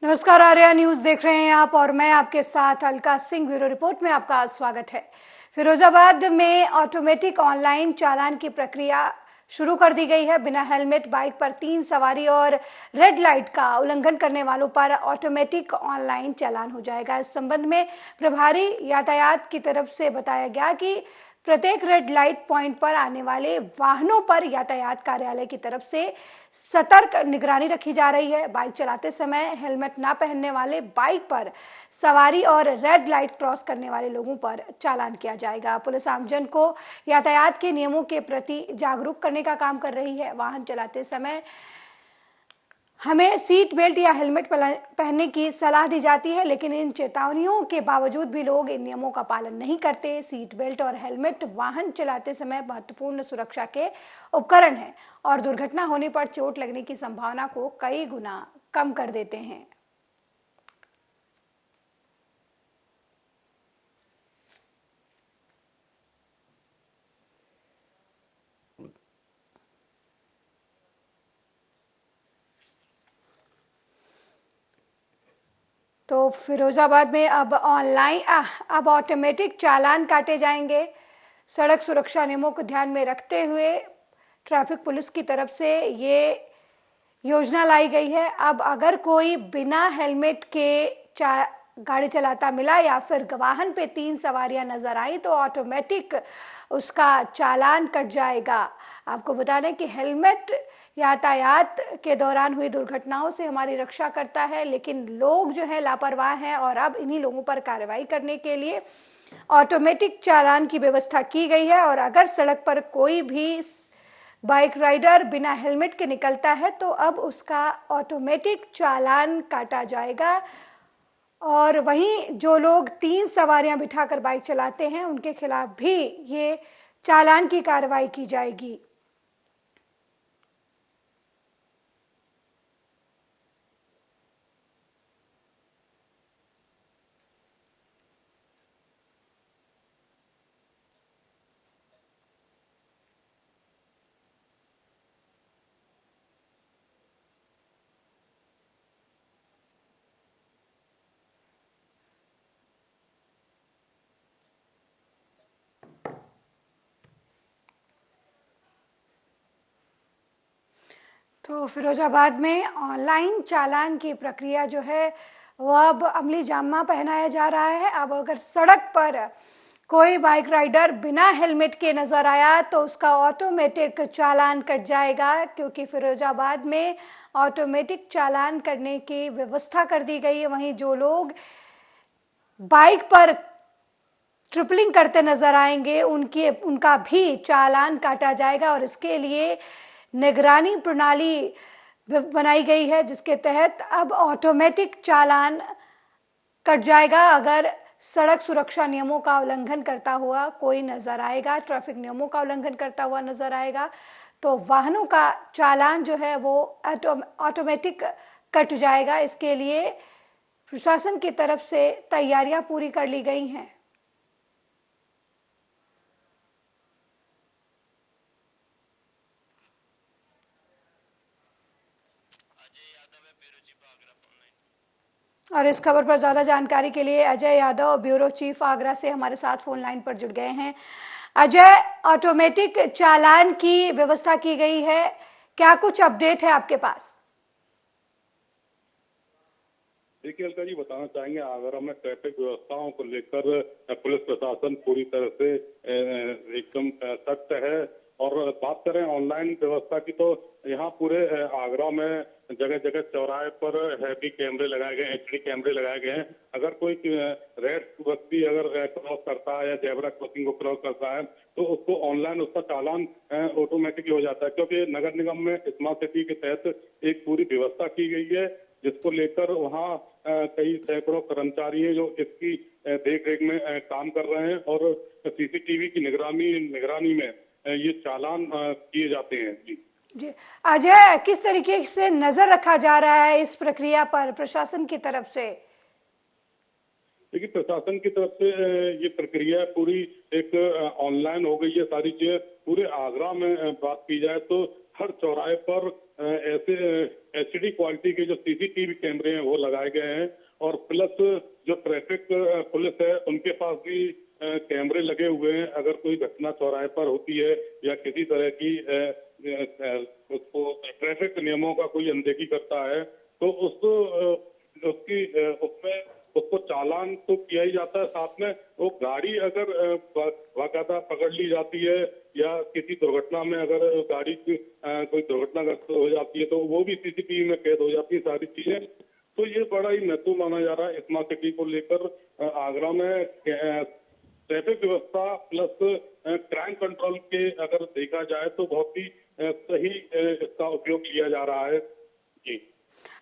नमस्कार, आर्या न्यूज देख रहे हैं आप और मैं आपके साथ अलका सिंह। ब्यूरो रिपोर्ट में आपका स्वागत है। फिरोजाबाद में ऑटोमेटिक ऑनलाइन चालान की प्रक्रिया शुरू कर दी गई है। बिना हेलमेट बाइक पर 3 सवारी और रेड लाइट का उल्लंघन करने वालों पर ऑटोमेटिक ऑनलाइन चालान हो जाएगा। इस संबंध में प्रभारी यातायात की तरफ से बताया गया कि प्रत्येक रेड लाइट पॉइंट पर आने वाले वाहनों पर यातायात कार्यालय की तरफ से सतर्क निगरानी रखी जा रही है। बाइक चलाते समय हेलमेट ना पहनने वाले बाइक पर सवारी और रेड लाइट क्रॉस करने वाले लोगों पर चालान किया जाएगा। पुलिस आमजन को यातायात के नियमों के प्रति जागरूक करने का काम कर रही है। वाहन चलाते समय हमें सीट बेल्ट या हेलमेट पहनने की सलाह दी जाती है, लेकिन इन चेतावनियों के बावजूद भी लोग इन नियमों का पालन नहीं करते। सीट बेल्ट और हेलमेट वाहन चलाते समय महत्वपूर्ण सुरक्षा के उपकरण हैं और दुर्घटना होने पर चोट लगने की संभावना को कई गुना कम कर देते हैं। तो फिरोजाबाद में अब ऑटोमेटिक चालान काटे जाएंगे। सड़क सुरक्षा नियमों को ध्यान में रखते हुए ट्रैफिक पुलिस की तरफ से ये योजना लाई गई है। अब अगर कोई बिना हेलमेट के गाड़ी चलाता मिला या फिर वाहन पे 3 सवारियां नजर आई तो ऑटोमेटिक उसका चालान कट जाएगा। आपको बता दें कि हेलमेट यातायात के दौरान हुई दुर्घटनाओं से हमारी रक्षा करता है, लेकिन लोग जो है लापरवाह हैं और अब इन्हीं लोगों पर कार्रवाई करने के लिए ऑटोमेटिक चालान की व्यवस्था की गई है। और अगर सड़क पर कोई भी बाइक राइडर बिना हेलमेट के निकलता है तो अब उसका ऑटोमेटिक चालान काटा जाएगा। और वहीं जो लोग 3 सवारियां बिठाकर बाइक चलाते हैं उनके खिलाफ भी ये चालान की कार्रवाई की जाएगी। तो फिरोजाबाद में ऑनलाइन चालान की प्रक्रिया जो है वह अब अमली जामा पहनाया जा रहा है। अब अगर सड़क पर कोई बाइक राइडर बिना हेलमेट के नजर आया तो उसका ऑटोमेटिक चालान कट जाएगा, क्योंकि फिरोजाबाद में ऑटोमेटिक चालान करने की व्यवस्था कर दी गई है। वहीं जो लोग बाइक पर ट्रिपलिंग करते नजर आएंगे उनका भी चालान काटा जाएगा और इसके लिए निगरानी प्रणाली बनाई गई है, जिसके तहत अब ऑटोमेटिक चालान कट जाएगा। अगर सड़क सुरक्षा नियमों का उल्लंघन करता हुआ कोई नजर आएगा, ट्रैफिक नियमों का उल्लंघन करता हुआ नजर आएगा तो वाहनों का चालान जो है वो ऑटोमेटिक कट जाएगा। इसके लिए प्रशासन की तरफ से तैयारियां पूरी कर ली गई हैं। और इस खबर पर ज्यादा जानकारी के लिए अजय यादव, ब्यूरो चीफ आगरा से हमारे साथ फोन लाइन पर जुड़ गए हैं। अजय, ऑटोमेटिक चालान की व्यवस्था की गई है, क्या कुछ अपडेट है आपके पास? देखिए अलका जी, बताना चाहेंगे आगरा में ट्रैफिक व्यवस्थाओं को लेकर पुलिस प्रशासन पूरी तरह से एकदम सख्त है। और बात करें ऑनलाइन व्यवस्था की तो यहाँ पूरे आगरा में जगह जगह चौराहे पर हैवी कैमरे लगाए गए, एचडी कैमरे लगाए गए हैं। अगर कोई रेड व्यक्ति अगर क्रॉस करता है या जेब्रा क्रॉसिंग को क्रॉस करता है तो उसको ऑनलाइन उसका चालान ऑटोमेटिकली हो जाता है, क्योंकि नगर निगम में स्मार्ट सिटी के तहत एक पूरी व्यवस्था की गई है, जिसको लेकर वहाँ कई सैकड़ों कर्मचारी हैं जो इसकी देख रेख में काम कर रहे हैं और सीसीटीवी की निगरानी में ये चालान किए जाते हैं। जी अजय, किस तरीके से नजर रखा जा रहा है इस प्रक्रिया पर प्रशासन की तरफ से? देखिए प्रशासन की तरफ से ये प्रक्रिया पूरी एक ऑनलाइन हो गई है सारी चीजें। पूरे आगरा में बात की जाए तो हर चौराहे पर ऐसे एचडी क्वालिटी के जो सीसीटीवी कैमरे हैं वो लगाए गए हैं, और प्लस जो ट्रैफिक पुलिस है उनके पास भी कैमरे लगे हुए हैं। अगर कोई घटना चौराहे पर होती है या किसी तरह की उसको ट्रैफिक नियमों का कोई अनदेखी करता है तो उसमें उसको चालान तो किया ही जाता है, साथ में वो गाड़ी अगर बाकायदा पकड़ ली जाती है या किसी दुर्घटना में अगर गाड़ी की कोई दुर्घटनाग्रस्त हो जाती है तो वो भी सीसीटीवी में कैद हो जाती है सारी चीजें। तो ये बड़ा ही महत्व माना जा रहा है स्मार्ट सिटी को लेकर। आगरा में ट्रैफिक व्यवस्था प्लस क्राइम कंट्रोल के अगर देखा जाए तो बहुत ही सही इसका उपयोग किया जा रहा है। जी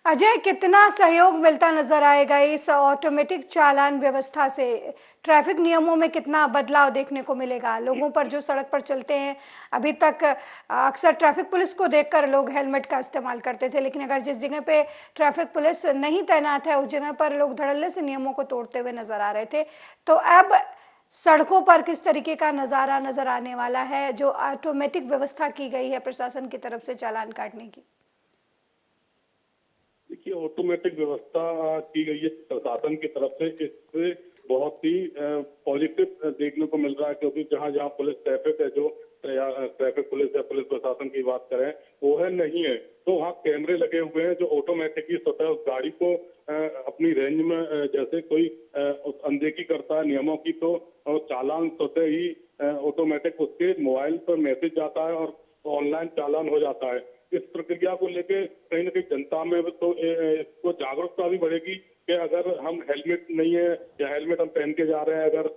अजय, कितना सहयोग मिलता नजर आएगा इस ऑटोमेटिक चालान व्यवस्था से? ट्रैफिक नियमों में कितना बदलाव देखने को मिलेगा? लोगों पर जो सड़क पर चलते हैं, अभी तक अक्सर ट्रैफिक पुलिस को देखकर लोग हेलमेट का इस्तेमाल करते थे, लेकिन अगर जिस जगह पे ट्रैफिक पुलिस नहीं तैनात है उस जगह पर लोग धड़ल्ले से नियमों को तोड़ते हुए नजर आ रहे थे। तो अब सड़कों पर किस तरीके का नजारा नजर आने वाला है जो ऑटोमेटिक व्यवस्था की गई है प्रशासन की तरफ से चालान काटने की? देखिए, ऑटोमेटिक व्यवस्था की गई है प्रशासन की तरफ से, इससे बहुत ही पॉजिटिव देखने को मिल रहा है, क्योंकि जहां जहां पुलिस ट्रैफिक है, जो ट्रैफिक पुलिस या पुलिस प्रशासन की बात करें वो है नहीं है, तो वहाँ कैमरे लगे हुए हैं जो ऑटोमेटिकली स्वतः उस गाड़ी को अपनी रेंज में जैसे कोई अनदेखी करता है नियमों की तो चालान स्वतः ही ऑटोमेटिक उसके मोबाइल पर मैसेज जाता है और ऑनलाइन चालान हो जाता है। इस प्रक्रिया को लेकर कहीं ना कहीं जनता में तो इसको जागरूकता भी बढ़ेगी कि अगर हम हेलमेट नहीं है या हेलमेट हम पहन के जा रहे हैं, अगर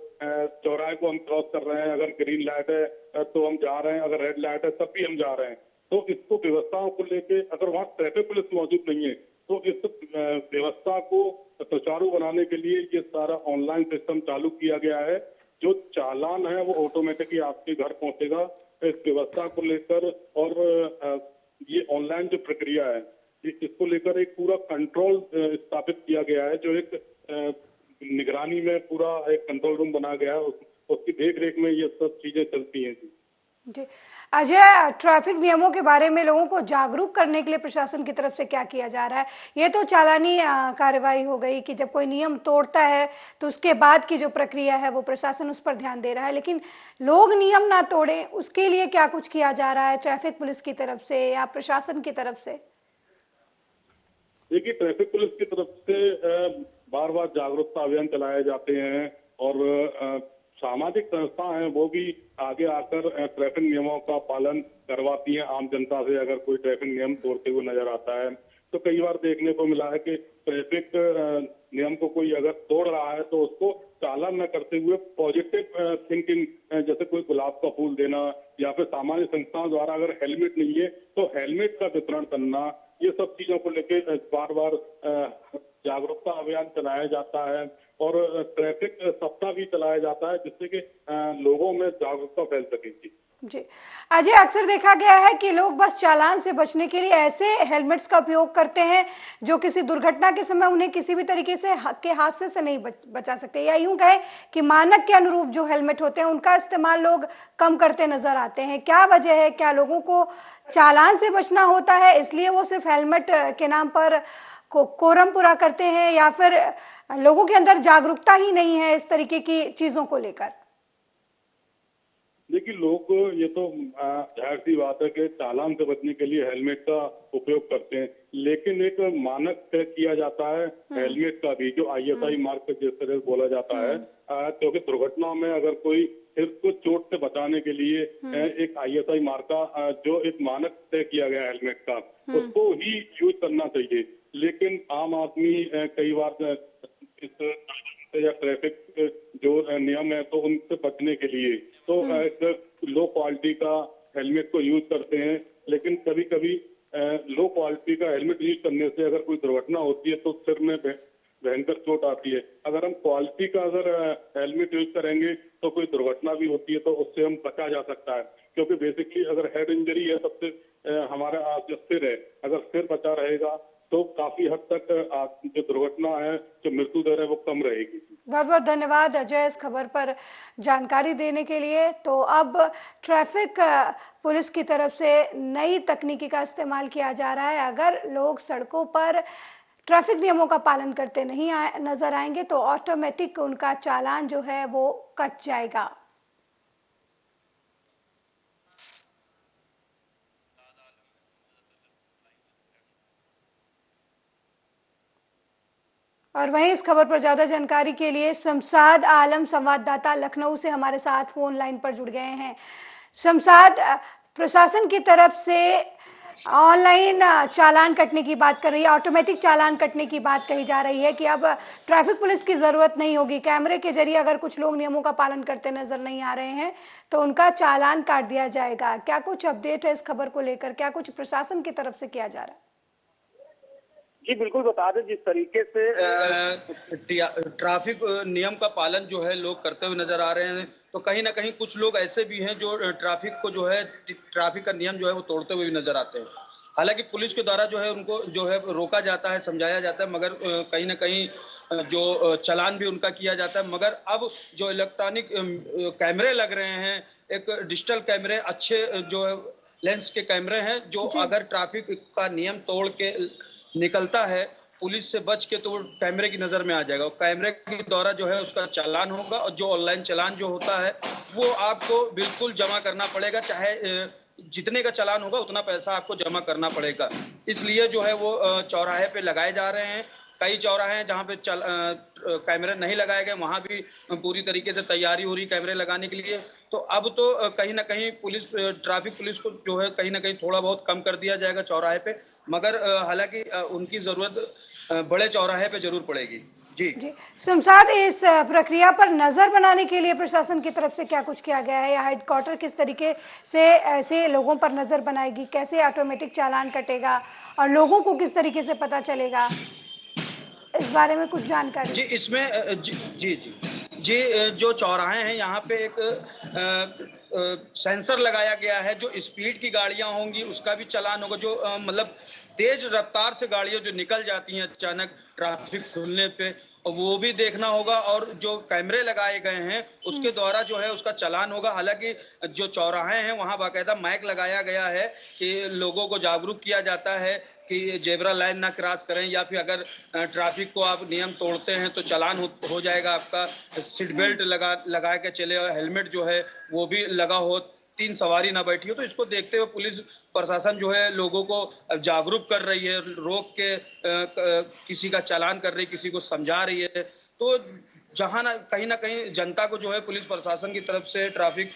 चौराहे को हम क्रॉस कर रहे हैं, अगर ग्रीन लाइट है तो हम जा रहे हैं, अगर रेड लाइट है तब भी हम जा रहे हैं, तो इसको व्यवस्थाओं को लेके अगर वहाँ ट्रैफिक पुलिस मौजूद नहीं है तो इस व्यवस्था को सुचारू बनाने के लिए ये सारा ऑनलाइन सिस्टम चालू किया गया है। जो चालान है वो ऑटोमेटिकली आपके घर पहुंचेगा इस व्यवस्था को लेकर, और ये ऑनलाइन जो प्रक्रिया है इसको लेकर एक पूरा कंट्रोल स्थापित किया गया है, जो एक निगरानी में पूरा एक कंट्रोल रूम बनाया गया है, उसकी देख रेख में ये सब चीजें चलती हैं। जी अजय, ट्रैफिक नियमों के बारे में लोगों को जागरूक करने के लिए प्रशासन की तरफ से क्या किया जा रहा है? ये तो चालानी कार्रवाई हो गई कि जब कोई नियम तोड़ता है तो उसके बाद की जो प्रक्रिया है वो प्रशासन उस पर ध्यान दे रहा है, लेकिन लोग नियम ना तोड़े उसके लिए क्या कुछ किया जा रहा है ट्रैफिक पुलिस की तरफ से या प्रशासन की तरफ से? देखिए, ट्रैफिक पुलिस की तरफ से बार बार जागरूकता अभियान चलाए जाते हैं और सामाजिक संस्थाएं हैं वो भी आगे आकर ट्रैफिक नियमों का पालन करवाती हैं आम जनता से। अगर कोई ट्रैफिक नियम तोड़ते हुए नजर आता है तो कई बार देखने को मिला है कि ट्रैफिक नियम को कोई अगर तोड़ रहा है तो उसको चालान न करते हुए पॉजिटिव थिंकिंग, जैसे कोई गुलाब का फूल देना या फिर सामान्य संस्थाओं द्वारा अगर हेलमेट नहीं है तो हेलमेट का वितरण करना, ये सब चीजों को लेकर बार बार जागरूकता अभियान चलाया जाता है और ट्रैफिक सप्ताह भी चलाया जाता है जिससे कि लोगों में जागरूकता फैल सकेगी। जी अजय, अक्सर देखा गया है कि लोग बस चालान से बचने के लिए ऐसे हेलमेट्स का उपयोग करते हैं जो किसी दुर्घटना के समय उन्हें किसी भी तरीके से के हादसे से नहीं बचा सकते, या यूं कहें कि मानक के अनुरूप जो हेलमेट होते हैं उनका इस्तेमाल लोग कम करते नजर आते हैं। क्या वजह है? क्या लोगों को चालान से बचना होता है इसलिए वो सिर्फ हेलमेट के नाम पर कोरम पूरा करते हैं, या फिर लोगों के अंदर जागरूकता ही नहीं है इस तरीके की चीजों को लेकर? देखिए, लोग ये तो जाहिर सी बात है कि चालान से बचने के लिए हेलमेट का उपयोग करते हैं, लेकिन एक मानक तय किया जाता है हेलमेट का भी, जो ISI मार्क जिस तरह बोला जाता है, क्योंकि दुर्घटना में अगर कोई सिर को चोट से बचाने के लिए एक ISI मार्क का जो एक मानक तय किया गया हेलमेट का, उसको ही यूज करना चाहिए। लेकिन आम आदमी कई बार इस या ट्रैफिक जो नियम है तो उनसे बचने के लिए तो एक लो क्वालिटी का हेलमेट को यूज करते हैं, लेकिन कभी कभी लो क्वालिटी का हेलमेट यूज करने से अगर कोई दुर्घटना होती है तो सिर में भयंकर चोट आती है। अगर हम क्वालिटी का अगर हेलमेट यूज करेंगे तो कोई दुर्घटना भी होती है तो उससे हम बचा जा सकता है, क्योंकि बेसिकली अगर हेड इंजरी है सबसे हमारा जो सिर है, अगर सिर बचा रहेगा तो काफी हद तक जो दुर्घटना है, जो मृत्यु दर है वो कम रहेगी। बहुत बहुत धन्यवाद अजय इस खबर पर जानकारी देने के लिए। तो अब ट्रैफिक पुलिस की तरफ से नई तकनीकी का इस्तेमाल किया जा रहा है। अगर लोग सड़कों पर ट्रैफिक नियमों का पालन करते नहीं नजर आएंगे तो ऑटोमेटिक उनका चालान जो है वो कट जाएगा। और वहीं इस खबर पर ज्यादा जानकारी के लिए शमशाद आलम संवाददाता लखनऊ से हमारे साथ फोन लाइन पर जुड़ गए हैं। शमशाद, प्रशासन की तरफ से ऑनलाइन चालान कटने की बात कर रही है, ऑटोमेटिक चालान कटने की बात कही जा रही है कि अब ट्रैफिक पुलिस की जरूरत नहीं होगी। कैमरे के जरिए अगर कुछ लोग नियमों का पालन करते नजर नहीं आ रहे हैं तो उनका चालान काट दिया जाएगा। क्या कुछ अपडेट है इस खबर को लेकर? क्या कुछ प्रशासन की तरफ से किया जा रहा है? जी बिल्कुल, बता दें जिस तरीके से ट्रैफिक नियम का पालन जो है लोग करते हुए नजर आ रहे हैं, तो कहीं ना कहीं कुछ लोग ऐसे भी हैं जो ट्रैफिक को जो है ट्रैफिक का नियम जो है वो तोड़ते हुए भी नजर आते हैं। हालांकि पुलिस के द्वारा जो है उनको जो है रोका जाता है, समझाया जाता है, मगर कहीं ना कहीं जो चालान भी उनका किया जाता है। मगर अब जो इलेक्ट्रॉनिक कैमरे लग रहे हैं, एक डिजिटल कैमरे, अच्छे जो लेंस के कैमरे हैं, जो अगर ट्रैफिक का नियम तोड़ के निकलता है पुलिस से बच के तो वो कैमरे की नजर में आ जाएगा। कैमरे के द्वारा जो है उसका चालान होगा, और जो ऑनलाइन चालान जो होता है वो आपको बिल्कुल जमा करना पड़ेगा, चाहे जितने का चालान होगा उतना पैसा आपको जमा करना पड़ेगा। इसलिए जो है वो चौराहे पे लगाए जा रहे हैं। कई चौराहे हैं जहाँ पे कैमरे नहीं लगाए गए, वहां भी पूरी तरीके से तैयारी हो रही कैमरे लगाने के लिए। तो अब तो कहीं ना कहीं ट्रैफिक पुलिस को जो है कहीं ना कहीं थोड़ा बहुत कम कर दिया जाएगा चौराहे पे, मगर हालांकि उनकी जरूरत बड़े चौराहे पे जरूर पड़ेगी। जी शमशाद, इस प्रक्रिया पर नजर बनाने के लिए प्रशासन की तरफ से क्या कुछ किया गया है, या हेडक्वार्टर किस तरीके से ऐसे लोगों पर नजर बनाएगी? कैसे ऑटोमेटिक चालान कटेगा और लोगों को किस तरीके से पता चलेगा, इस बारे में कुछ जानकारी? जी इसमें जी जो चौराहे हैं यहाँ पे एक सेंसर लगाया गया है। जो स्पीड की गाड़ियां होंगी उसका भी चालान होगा, जो मतलब तेज रफ्तार से गाड़ियां जो निकल जाती हैं अचानक ट्रैफिक खुलने पे, वो भी देखना होगा। और जो कैमरे लगाए गए हैं उसके द्वारा जो है उसका चालान होगा। हालांकि जो चौराहे हैं वहां बाकायदा माइक लगाया गया है कि लोगों को जागरूक किया जाता है कि जेब्रा लाइन ना क्रॉस करें, या फिर अगर ट्रैफिक को आप नियम तोड़ते हैं तो चालान हो जाएगा आपका। सीट बेल्ट लगा के चले, और हेलमेट जो है वो भी लगा हो, 3 सवारी ना बैठी हो। तो इसको देखते हुए पुलिस प्रशासन जो है लोगों को जागरूक कर रही है, रोक के किसी का चालान कर रही है, किसी को समझा रही है। तो जहां कहीं ना कहीं जनता को जो है पुलिस प्रशासन की तरफ से ट्रैफिक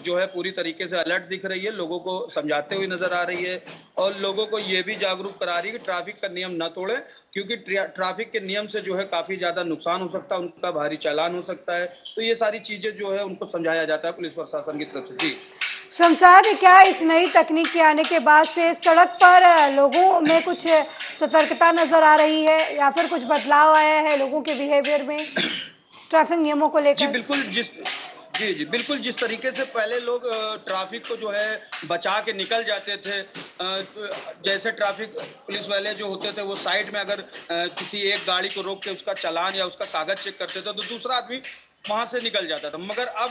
जो है पूरी तरीके से अलर्ट दिख रही है, लोगों को समझाते हुए नजर आ रही है, और लोगों को ये भी जागरूक करा रही है कि ट्रैफिक का नियम न तोड़ें, क्योंकि ट्रैफिक के नियम से जो है काफी ज्यादा नुकसान हो सकता है, उनका भारी चालान हो सकता है। तो ये सारी चीजें जो है उनको समझाया जाता है पुलिस प्रशासन की तरफ से। जी शमशाद, क्या इस नई तकनीक के आने के बाद से सड़क पर लोगों में कुछ सतर्कता नजर आ रही है, या फिर कुछ बदलाव आया है लोगों के बिहेवियर में ट्रैफिक नियमों को लेकर? जी बिल्कुल, जिस तरीके से पहले लोग ट्रैफिक को जो है बचा के निकल जाते थे, जैसे ट्रैफिक पुलिस वाले जो होते थे वो साइड में अगर किसी एक गाड़ी को रोक के उसका चालान या उसका कागज चेक करते थे तो दूसरा आदमी वहां से निकल जाता था। मगर अब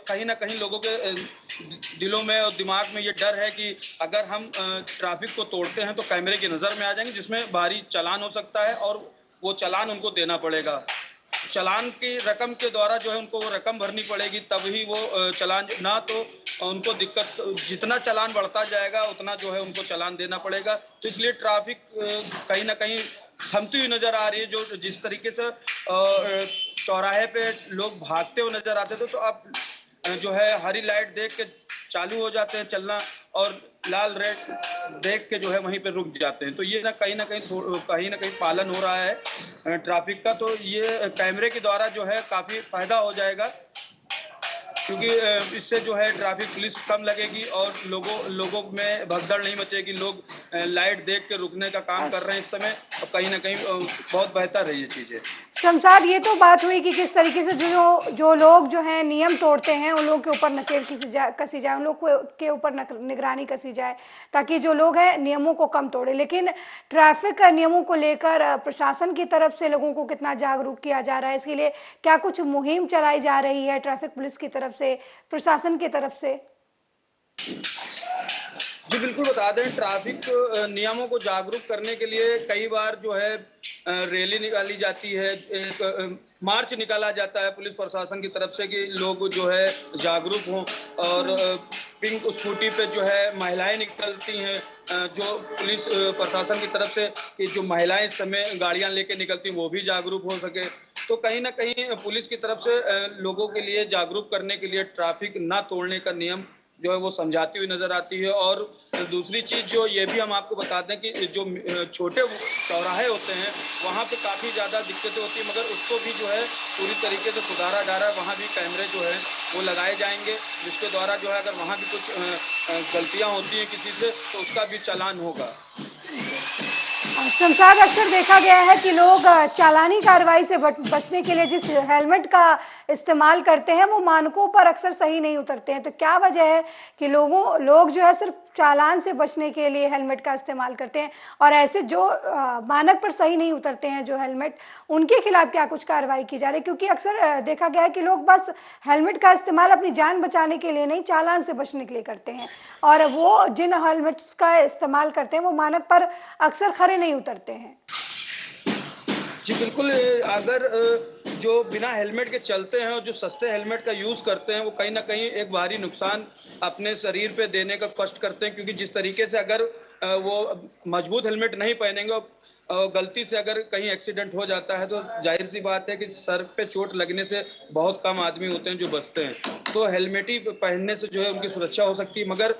कहीं ना कहीं लोगों के दिलों में और दिमाग में ये डर है कि अगर हम ट्रैफिक को तोड़ते हैं तो कैमरे की नजर में आ जाएंगे, जिसमें भारी चालान हो सकता है, और वो चालान उनको देना पड़ेगा। चालान की रकम के द्वारा जो है उनको वो रकम भरनी पड़ेगी, तभी वो चालान, ना तो उनको दिक्कत, जितना चालान बढ़ता जाएगा उतना जो है उनको चालान देना पड़ेगा। तो इसलिए ट्रैफिक कहीं ना कहीं थमती हुई नजर आ रही है। जो जिस तरीके से चौराहे पे लोग भागते हुए नजर आते थे, तो अब जो है हरी लाइट देख के चालू हो जाते हैं चलना, और लाल रेड देख के जो है वहीं पे रुक जाते हैं। तो ये कहीं ना कहीं पालन हो रहा है ट्रैफिक का। तो ये कैमरे के द्वारा जो है काफी फायदा हो जाएगा, क्योंकि इससे जो है ट्रैफिक पुलिस कम लगेगी और लोगों में भगदड़ नहीं मचेगी। लोग लाइट देख के रुकने का काम कर रहे हैं इस समय, और कहीं ना कहीं बहुत बेहतर है ये चीजें। शमशाद, ये तो बात हुई कि किस तरीके से जो लोग जो हैं नियम तोड़ते हैं उन लोगों के ऊपर नकेल कसी जाए, उन लोग के ऊपर निगरानी कसी जाए ताकि जो लोग हैं नियमों को कम तोड़े। लेकिन ट्रैफिक नियमों को लेकर प्रशासन की तरफ से लोगों को कितना जागरूक किया जा रहा है, इसके लिए क्या कुछ मुहिम चलाई जा रही है ट्रैफिक पुलिस की तरफ से, प्रशासन की तरफ से? जी बिल्कुल, बता दें ट्रैफिक नियमों को जागरूक करने के लिए कई बार जो है रैली निकाली जाती है, एक मार्च निकाला जाता है पुलिस प्रशासन की तरफ से कि लोग जो है जागरूक हों। और पिंक स्कूटी पे जो है महिलाएं निकलती हैं, जो पुलिस प्रशासन की तरफ से कि जो महिलाएं इस समय गाड़ियां लेके निकलती हैं वो भी जागरूक हो सके। तो कहीं ना कहीं पुलिस की तरफ से लोगों के लिए जागरूक करने के लिए ट्रैफिक ना तोड़ने का नियम जो है वो समझाती हुई नजर आती है। और दूसरी चीज जो ये भी हम आपको बता दें कि जो छोटे चौराहे होते हैं वहाँ पे काफ़ी ज़्यादा दिक्कतें होती है, मगर उसको भी जो है पूरी तरीके से सुधारा जा रहा है। वहाँ भी कैमरे जो है वो लगाए जाएंगे, जिसके द्वारा जो है अगर वहाँ भी कुछ गलतियाँ होती हैं किसी से तो उसका भी चालान होगा। शमशाद, अक्सर देखा गया है कि लोग चालानी कार्रवाई से बचने के लिए जिस हेलमेट का इस्तेमाल करते हैं वो मानकों पर अक्सर सही नहीं उतरते हैं। तो क्या वजह है कि लोग जो है सिर्फ चालान से बचने के लिए हेलमेट का इस्तेमाल करते हैं, और ऐसे जो मानक पर सही नहीं उतरते हैं जो हेलमेट, उनके खिलाफ क्या कुछ कार्रवाई की जा रही है? क्योंकि अक्सर देखा गया है कि लोग बस हेलमेट का इस्तेमाल अपनी जान बचाने के लिए नहीं, चालान से बचने के लिए करते हैं, और वो जिन हेलमेट्स का इस्तेमाल करते हैं वो मानक पर अक्सर खरे नहीं उतरते हैं। जी बिल्कुल, अगर जो बिना हेलमेट के चलते हैं और जो सस्ते हेलमेट का यूज़ करते हैं वो कहीं ना कहीं एक भारी नुकसान अपने शरीर पे देने का कष्ट करते हैं। क्योंकि जिस तरीके से अगर वो मजबूत हेलमेट नहीं पहनेंगे और गलती से अगर कहीं एक्सीडेंट हो जाता है तो जाहिर सी बात है कि सर पे चोट लगने से बहुत कम आदमी होते हैं जो बचते हैं। तो हेलमेट ही पहनने से जो है उनकी सुरक्षा हो सकती है, मगर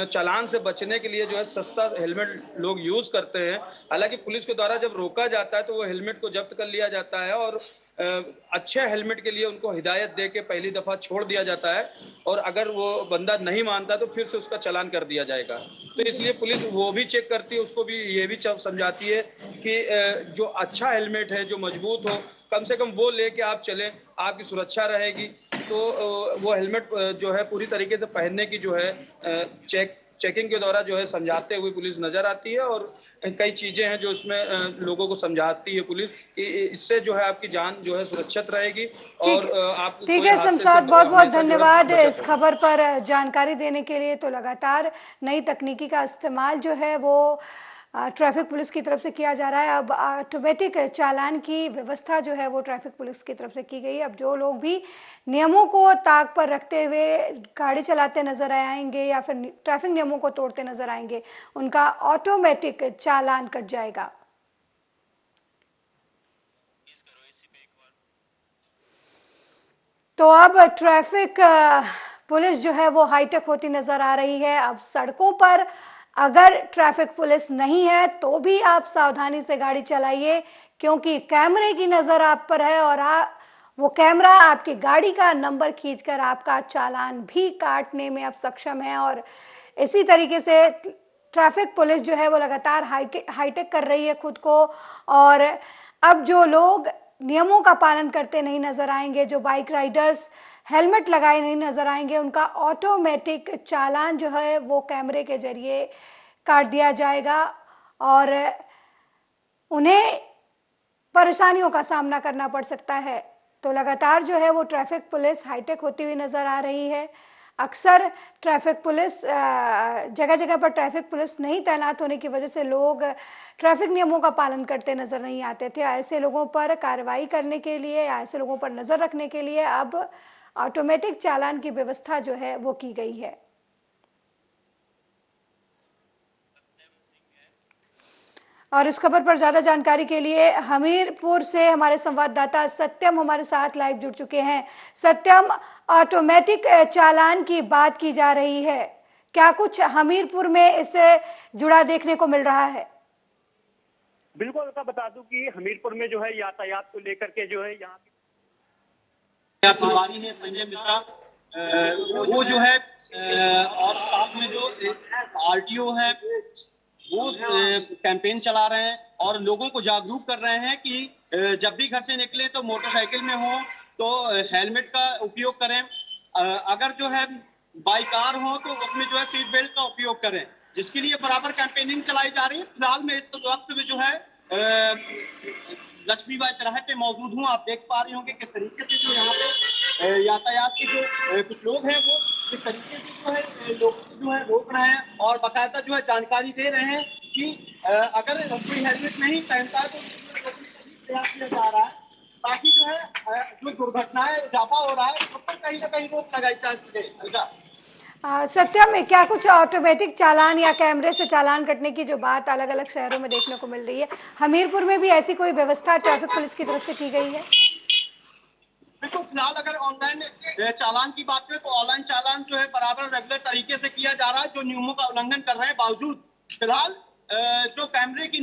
चालान से बचने के लिए जो है सस्ता हेलमेट लोग यूज़ करते हैं। हालांकि पुलिस के द्वारा जब रोका जाता है तो वो हेलमेट को जब्त कर लिया जाता है और अच्छे हेलमेट के लिए उनको हिदायत दे के पहली दफ़ा छोड़ दिया जाता है, और अगर वो बंदा नहीं मानता तो फिर से उसका चालान कर दिया जाएगा। तो इसलिए पुलिस वो भी चेक करती है, उसको भी ये भी समझाती है कि जो अच्छा हेलमेट है, जो मजबूत हो, कम से कम वो लेके आप चलें, आपकी सुरक्षा रहेगी। तो वो हेलमेट जो है पूरी तरीके से पहनने की जो है चेकिंग के द्वारा जो है समझाते हुए पुलिस नजर आती है। और कई चीजें हैं जो इसमें लोगों को समझाती है पुलिस कि इससे जो है आपकी जान जो है सुरक्षित रहेगी और आप ठीक है शमशाद, बहुत बहुत धन्यवाद इस खबर पर जानकारी देने के लिए। तो लगातार नई तकनीकी का इस्तेमाल जो है वो ट्रैफिक पुलिस की तरफ से किया जा रहा है। अब ऑटोमेटिक चालान की व्यवस्था जो है वो ट्रैफिक पुलिस की तरफ से की गई है। अब जो लोग भी नियमों को ताक पर रखते हुए गाड़ी चलाते नजर आएंगे या फिर ट्रैफिक नियमों को तोड़ते नजर आएंगे, उनका ऑटोमेटिक चालान कट जाएगा। तो अब ट्रैफिक पुलिस जो है वो हाईटेक होती नजर आ रही है। अब सड़कों पर अगर ट्रैफिक पुलिस नहीं है तो भी आप सावधानी से गाड़ी चलाइए, क्योंकि कैमरे की नजर आप पर है और वो कैमरा आपकी गाड़ी का नंबर खींचकर आपका चालान भी काटने में अब सक्षम है। और इसी तरीके से ट्रैफिक पुलिस जो है वो लगातार हाईटेक कर रही है खुद को। और अब जो लोग नियमों का पालन करते नहीं नजर आएंगे, जो बाइक राइडर्स हेलमेट लगाए नहीं नजर आएंगे, उनका ऑटोमेटिक चालान जो है वो कैमरे के जरिए काट दिया जाएगा और उन्हें परेशानियों का सामना करना पड़ सकता है। तो लगातार जो है वो ट्रैफिक पुलिस हाईटेक होती हुई नजर आ रही है। अक्सर ट्रैफिक पुलिस जगह जगह पर ट्रैफिक पुलिस नहीं तैनात होने की वजह से लोग ट्रैफिक नियमों का पालन करते नजर नहीं आते थे। ऐसे लोगों पर कार्रवाई करने के लिए या ऐसे लोगों पर नजर रखने के लिए अब ऑटोमेटिक चालान की व्यवस्था जो है वो की गई है। और इस खबर पर ज्यादा जानकारी के लिए हमीरपुर से हमारे संवाददाता सत्यम हमारे साथ लाइव जुड़ चुके हैं। सत्यम, ऑटोमेटिक चालान की बात की जा रही है, क्या कुछ हमीरपुर में इससे जुड़ा देखने को मिल रहा है? बिल्कुल, ऐसा बता दूं कि हमीरपुर में जो है यातायात को लेकर के जो है यहाँ प्रभारी है संजय मिश्रा, वो जो है और साथ में जो आरटीओ है वो कैंपेन चला रहे हैं और लोगों को जागरूक कर रहे हैं कि जब भी घर से निकले तो मोटरसाइकिल में हो तो हेलमेट का उपयोग करें, अगर जो है बाई कार हो तो उसमें जो है सीट बेल्ट का उपयोग करें, जिसके लिए बराबर कैंपेनिंग चलाई जा रही है। फिलहाल मैं इस वक्त में जो है लक्ष्मीबाई चौराहे पे मौजूद हूँ। आप देख पा रहे होंगे किस तरीके से जो यहाँ पे यातायात के जो कुछ लोग हैं वो किस तरीके से जो है लोगों को जो है रोक रहे हैं और बाकायदा जो है जानकारी दे रहे हैं कि अगर कोई हेलमेट नहीं पहनता है तो प्रयास किया जा रहा है ताकि जो है जो दुर्घटनाएं इजाफा हो रहा है उस पर कहीं ना कहीं रोक लगाई जा सके। सत्यम, क्या कुछ ऑटोमेटिक चालान या कैमरे से चालान कटने की जो बात अलग अलग शहरों में देखने को मिल रही है, हमीरपुर में भी ऐसी कोई व्यवस्था ट्रैफिक पुलिस की तरफ से की गई है? देखो, फिलहाल अगर ऑनलाइन चालान की बात करें तो ऑनलाइन चालान जो है बराबर रेगुलर तरीके से किया जा रहा है। जो नियमों का उल्लंघन कर रहे हैं बावजूद फिलहाल जो कैमरे की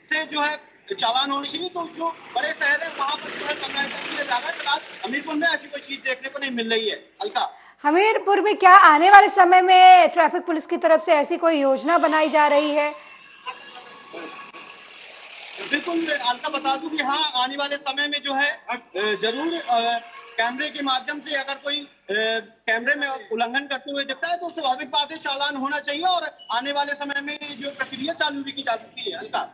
से जो है चालान होनी चाहिए, तो जो बड़े शहर है वहाँ पर जो है बाकायदा किया जा रहा है। फिलहाल हमीरपुर में ऐसी कोई चीज देखने को नहीं मिल रही है। अलका, हमीरपुर में क्या आने वाले समय में ट्रैफिक पुलिस की तरफ से ऐसी कोई योजना बनाई जा रही है? बिल्कुल, आपका बता दूं कि हाँ, आने वाले समय में जो है जरूर कैमरे के माध्यम से अगर कोई कैमरे में उल्लंघन करते हुए दिखता है तो स्वाभाविक बात है चालान होना चाहिए और आने वाले समय में जो प्रक्रिया चालू भी की जा सकती है। अलका,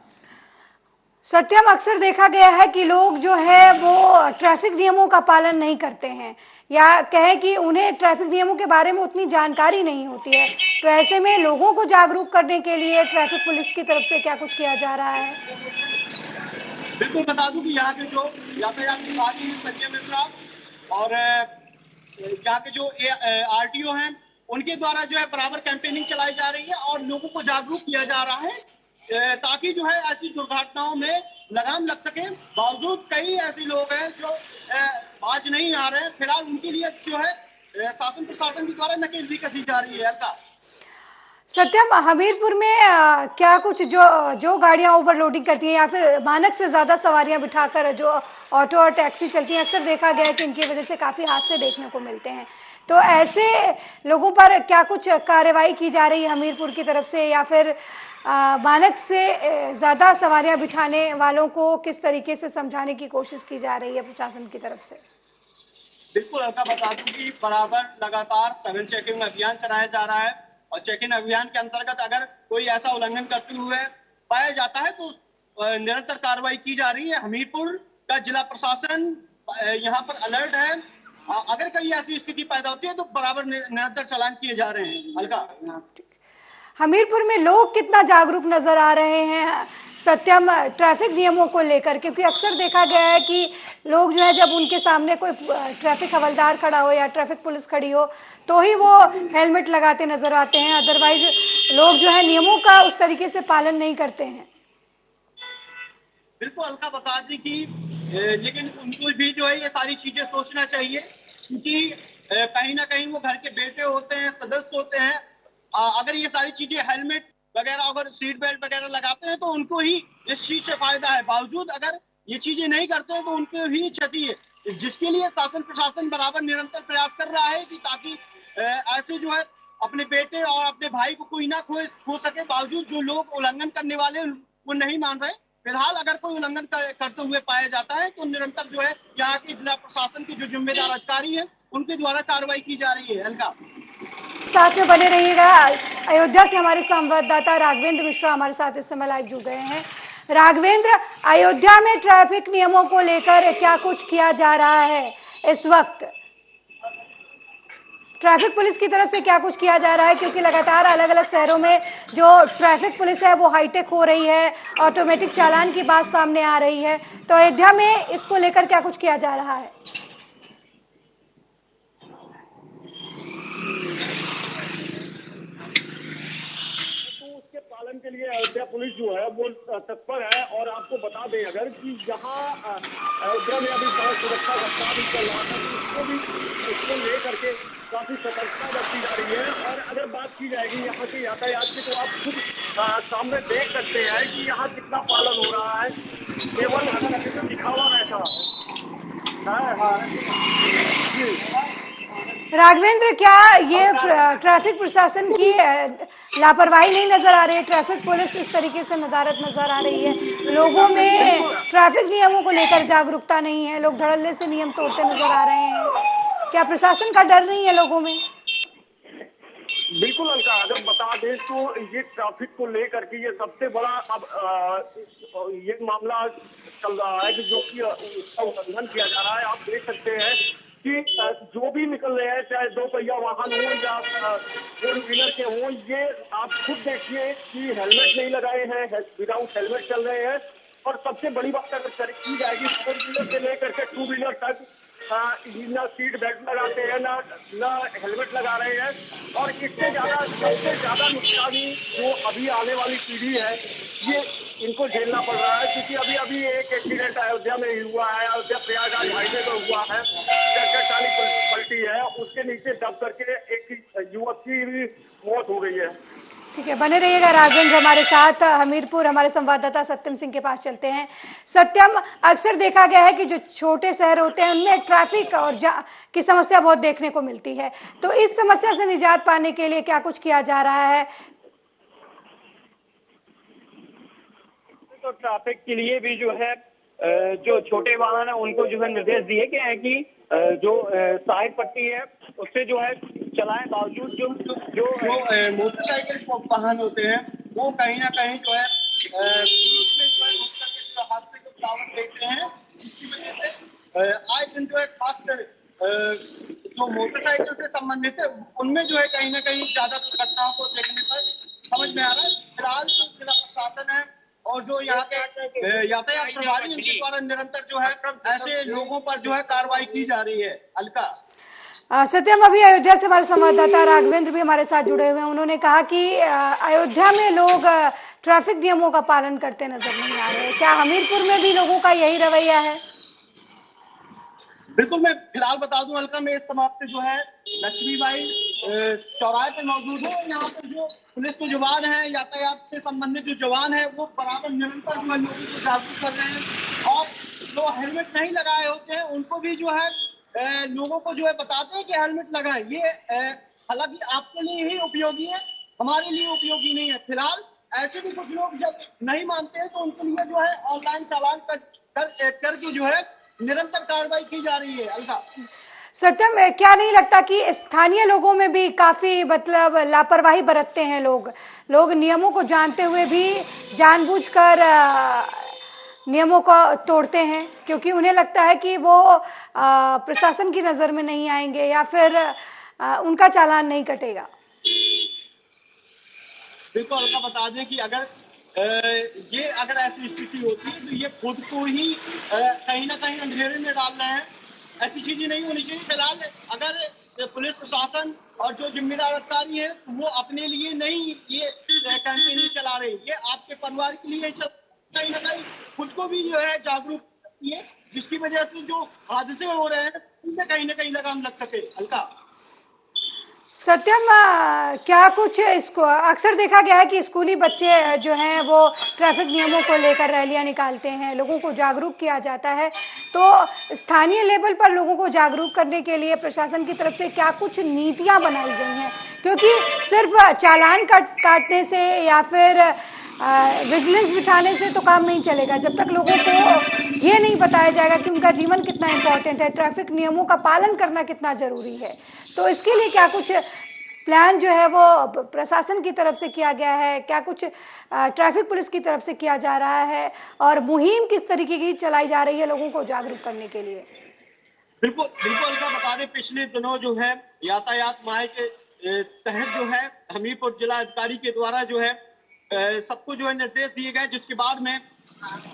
सत्यम, अक्सर देखा गया है कि लोग जो है वो ट्रैफिक नियमों का पालन नहीं करते हैं या कहें कि उन्हें ट्रैफिक नियमों के बारे में उतनी जानकारी नहीं होती है, तो ऐसे में लोगों को जागरूक करने के लिए ट्रैफिक पुलिस की तरफ से क्या कुछ किया जा रहा है? बिल्कुल बता दूं कि यहाँ के जो यातायात विभागी हैं संजय मिश्रा और यहाँ के जो RTO हैं उनके द्वारा जो है बराबर कैंपेनिंग चलाई जा रही है और लोगों को जागरूक किया जा रहा है ताकि जो है ऐसी दुर्घटनाओं में लगाम लग सके। बावजूद कई ऐसे लोग हैं जो बाज नहीं आ रहे हैं। फिलहाल उनके लिए जो है शासन प्रशासन के द्वारा नकेल भी कसी जा रही है। अलका, सत्यम, हमीरपुर में क्या कुछ जो गाड़ियां ओवरलोडिंग करती हैं या फिर मानक से ज़्यादा सवारियां बिठाकर जो ऑटो और टैक्सी चलती हैं, अक्सर देखा गया है कि इनकी वजह से काफ़ी हादसे देखने को मिलते हैं, तो ऐसे लोगों पर क्या कुछ कार्रवाई की जा रही है हमीरपुर की तरफ से या फिर मानक से ज़्यादा सवारियां बिठाने वालों को किस तरीके से समझाने की कोशिश की जा रही है प्रशासन की तरफ से? बिल्कुल, अलका बता दूं कि बराबर लगातार सघन चेकिंग अभियान चलाया जा रहा है और चेकिंग अभियान के अंतर्गत अगर कोई ऐसा उल्लंघन करते हुए पाया जाता है तो निरंतर कार्रवाई की जा रही है। हमीरपुर का जिला प्रशासन यहाँ पर अलर्ट है। अगर कहीं ऐसी स्थिति पैदा होती है तो बराबर निरंतर चालान किए जा रहे हैं। अलका, हमीरपुर में लोग कितना जागरूक नजर आ रहे हैं सत्यम ट्रैफिक नियमों को लेकर, क्योंकि अक्सर देखा गया है कि लोग जो है जब उनके सामने कोई ट्रैफिक हवलदार खड़ा हो या ट्रैफिक पुलिस खड़ी हो तो ही वो हेलमेट लगाते नजर आते हैं, अदरवाइज लोग जो है नियमों का उस तरीके से पालन नहीं करते हैं। बिल्कुल, अलका बता दी कि लेकिन उनको भी जो है ये सारी चीजें सोचना चाहिए क्योंकि कहीं ना कहीं वो घर के बेटे होते हैं, सदस्य होते हैं। अगर ये सारी चीजें हेलमेट वगैरह अगर सीट बेल्ट वगैरह लगाते हैं तो उनको ही इस चीज से फायदा है। बावजूद अगर ये चीजें नहीं करते हैं तो उनको ही क्षति है, जिसके लिए शासन प्रशासन बराबर निरंतर प्रयास कर रहा है कि ताकि ऐसे जो है अपने बेटे और अपने भाई को कोई ना खो सके। बावजूद जो लोग उल्लंघन करने वाले वो नहीं मान रहे। फिलहाल अगर कोई उल्लंघन करते हुए पाया जाता है तो निरंतर जो है यहाँ के जिला प्रशासन के जो जिम्मेदार अधिकारी हैं उनके द्वारा कार्रवाई की जा रही है। अलका, साथ में बने रहिएगा। अयोध्या से हमारे संवाददाता राघवेंद्र मिश्रा हमारे साथ इस समय लाइव जुड़ गए हैं। राघवेंद्र, अयोध्या में ट्रैफिक नियमों को लेकर क्या कुछ किया जा रहा है इस वक्त? ट्रैफिक पुलिस की तरफ से क्या कुछ किया जा रहा है, क्योंकि लगातार अलग अलग शहरों में जो ट्रैफिक पुलिस है वो हाईटेक हो रही है, ऑटोमेटिक चालान की बात सामने आ रही है, तो अयोध्या में इसको लेकर क्या कुछ किया जा रहा है? के लिए अयोध्या पुलिस जो है वो तत्पर है और आपको बता दें अगर कि यहाँ अयोध्या में अभी सड़क सुरक्षा सप्ताह भी चल रहा है तो इसको लेकर के काफी सतर्कता बरती जा रही है। और अगर बात की जाएगी यहाँ के यातायात की तो आप खुद सामने देख सकते हैं कि यहाँ कितना पालन हो रहा है, केवल दिखावा ऐसा है। राघवेंद्र, क्या ये ट्रैफिक प्रशासन की लापरवाही नहीं नजर आ रही है? ट्रैफिक पुलिस इस तरीके से नदारद नजर आ रही है, लोगों में ट्रैफिक नियमों को लेकर जागरूकता नहीं है, लोग धड़ल्ले से नियम तोड़ते नजर आ रहे हैं। क्या प्रशासन का डर नहीं है लोगों में? बिल्कुल अलका, अगर बता दें तो ये ट्रैफिक को लेकर के ये सबसे बड़ा अब ये मामला चल रहा है कि जो कि उसका उल्लंघन किया जा रहा है। आप देख सकते हैं कि जो भी निकल रहे हैं, चाहे 2 पहिया वाहन हो या 4 व्हीलर के हो, ये आप खुद देखिए कि हेलमेट नहीं लगाए हैं, विदाउट हेलमेट चल रहे हैं। और सबसे बड़ी बात अगर की जाएगी, 4 व्हीलर से लेकर के 2 व्हीलर तक ना सीट बेल्ट लगाते हैं, ना हेलमेट लगा रहे हैं। और इससे ज्यादा, सबसे ज्यादा नुकसानी जो अभी आने वाली पीढ़ी है, ये इनको झेलना पड़ रहा है। क्योंकि अभी अभी एक एक्सीडेंट अयोध्या में हुआ है, अयोध्या प्रयागराज हाईवे पर हुआ है, ट्रैक्टर ट्राली पलटी है, उसके नीचे दब करके एक युवक की भी मौत हो गई है। ठीक है, बने रहिएगा राघवेंद्र हमारे साथ। हमीरपुर हमारे संवाददाता सत्यम सिंह के पास चलते हैं। सत्यम, अक्सर देखा गया है कि जो छोटे शहर होते हैं उनमें ट्रैफिक और की समस्या बहुत देखने को मिलती है, तो इस समस्या से निजात पाने के लिए क्या कुछ किया जा रहा है? तो ट्रैफिक के लिए भी जो है जो छोटे वाहन है उनको जो है निर्देश दिए गए हैं कि जो साइड पट्टी है उससे जो है चलाएं। बावजूद जो मोटरसाइकिल वाहन होते हैं वो कहीं ना कहीं जो है हादसे को दावत देते हैं, जिसकी वजह से आज दिन जो है खासकर जो मोटरसाइकिल से संबंधित है उनमें जो है कहीं ना कहीं ज्यादा दुर्घटनाओं को देखने पर समझ में आ रहा है। फिलहाल जो जिला प्रशासन है और जो यहाँ के यातायात प्रभारी इनके द्वारा निरंतर जो है ऐसे लोगों पर जो है कार्रवाई की जा रही है। अलका, सत्यम, अभी अयोध्या से हमारे संवाददाता राघवेंद्र भी हमारे साथ जुड़े हुए हैं। उन्होंने कहा कि अयोध्या में लोग ट्रैफिक नियमों का पालन करते नजर नहीं आ रहे। क्या हमीरपुर में भी लोगों का यही रवैया है? बिल्कुल, मैं फिलहाल बता दूं अलका, मैं इस समय पे जो है लक्ष्मीबाई चौराहे पे मौजूद हूँ। यहाँ पे जो पुलिस के जवान हैं, यातायात से संबंधित जो जवान है वो बराबर निरंतर जो है लोगों को जागरूक कर रहे हैं। और जो हेलमेट नहीं लगाए होते हैं उनको भी जो है लोगों को जो है बताते हैं कि हेलमेट लगाएं। ये हालांकि आपके लिए ही उपयोगी है, हमारे लिए उपयोगी नहीं है। फिलहाल ऐसे भी कुछ लोग जब नहीं मानते हैं तो उनके लिए जो है ऑनलाइन चालान करके जो है निरंतर कार्रवाई की जा रही है। अलका, सत्यम, क्या नहीं लगता कि स्थानीय लोगों में भी काफी मतलब लापरवाही बरतते हैं? लोग नियमों को जानते हुए भी जानबूझकर नियमों को तोड़ते हैं, क्योंकि उन्हें लगता है कि वो प्रशासन की नजर में नहीं आएंगे या फिर उनका चालान नहीं कटेगा। बिल्कुल अलका, बता दें कि अगर अगर ऐसी स्थिति होती है तो ये खुद को ही कहीं ना कहीं अंधेरे में डाल रहे हैं। ऐसी चीजें नहीं होनी चाहिए। फिलहाल अगर पुलिस प्रशासन और जो जिम्मेदार अधिकारी है वो अपने लिए नहीं ये कैंपेनिंग चला रहे, ये आपके परिवार के लिए कहीं ना कहीं खुद को भी जो है जागरूक करती है, जिसकी वजह से जो हादसे हो रहे हैं उनमें कहीं ना कहीं लगाम लग सके। अलका, सत्यम, क्या कुछ इसको अक्सर देखा गया है कि स्कूली बच्चे जो हैं वो ट्रैफिक नियमों को लेकर रैलियां निकालते हैं, लोगों को जागरूक किया जाता है, तो स्थानीय लेवल पर लोगों को जागरूक करने के लिए प्रशासन की तरफ से क्या कुछ नीतियां बनाई गई हैं? क्योंकि सिर्फ चालान काटने से या फिर विजिलेंस बिठाने से तो काम नहीं चलेगा जब तक लोगों को ये नहीं बताया जाएगा कि उनका जीवन कितना इम्पोर्टेंट है, ट्रैफिक नियमों का पालन करना कितना जरूरी है। तो इसके लिए क्या कुछ प्लान जो है वो प्रशासन की तरफ से किया गया है? क्या कुछ ट्रैफिक पुलिस की तरफ से किया जा रहा है और मुहिम किस तरीके की चलाई जा रही है लोगों को जागरूक करने के लिए? बिल्कुल अलका, बता दें पिछले दिनों जो है यातायात माह के तहत जो है हमीरपुर जिला अधिकारी के द्वारा जो है सबको जो है निर्देश दिए गए, जिसके बाद में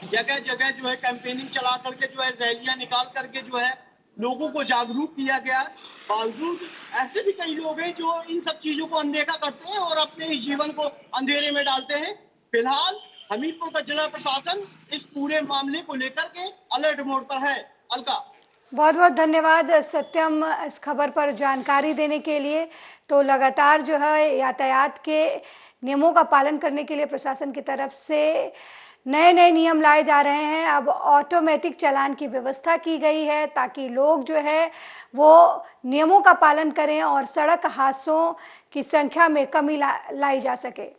जगह जगह जो है कैंपेनिंग चला करके जो है रैलियां निकाल करके जो है लोगों को जागरूक किया गया। बावजूद ऐसे भी कई लोग हैं जो इन सब चीजों को अनदेखा करते हैं और अपने इस जीवन को अंधेरे में डालते हैं। फिलहाल हमीरपुर का जिला प्रशासन इस पूरे मामले को लेकर के अलर्ट मोड पर है। अलका, बहुत बहुत धन्यवाद सत्यम इस खबर पर जानकारी देने के लिए। तो लगातार जो है यातायात के नियमों का पालन करने के लिए प्रशासन की तरफ से नए नए नियम लाए जा रहे हैं। अब ऑटोमेटिक चालान की व्यवस्था की गई है ताकि लोग जो है वो नियमों का पालन करें और सड़क हादसों की संख्या में कमी लाई जा सके।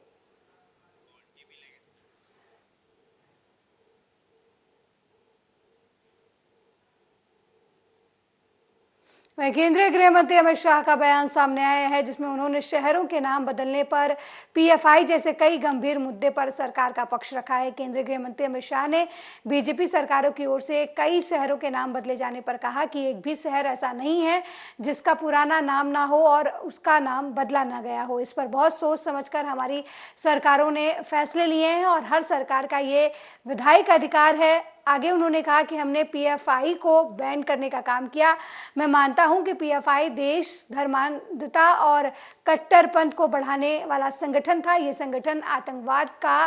केंद्रीय गृह मंत्री अमित शाह का बयान सामने आया है जिसमें उन्होंने शहरों के नाम बदलने पर पीएफआई जैसे कई गंभीर मुद्दे पर सरकार का पक्ष रखा है। केंद्रीय गृह मंत्री अमित शाह ने बीजेपी सरकारों की ओर से कई शहरों के नाम बदले जाने पर कहा कि एक भी शहर ऐसा नहीं है जिसका पुराना नाम ना हो और उसका नाम बदला ना गया हो। इस पर बहुत सोच समझकर हमारी सरकारों ने फैसले लिए हैं और हर सरकार का ये विधायिक अधिकार है। आगे उन्होंने कहा कि हमने पीएफआई को बैन करने का काम किया। मैं मानता हूं कि पीएफआई देश धर्मांधता और कट्टरपंथ को बढ़ाने वाला संगठन था। ये संगठन आतंकवाद का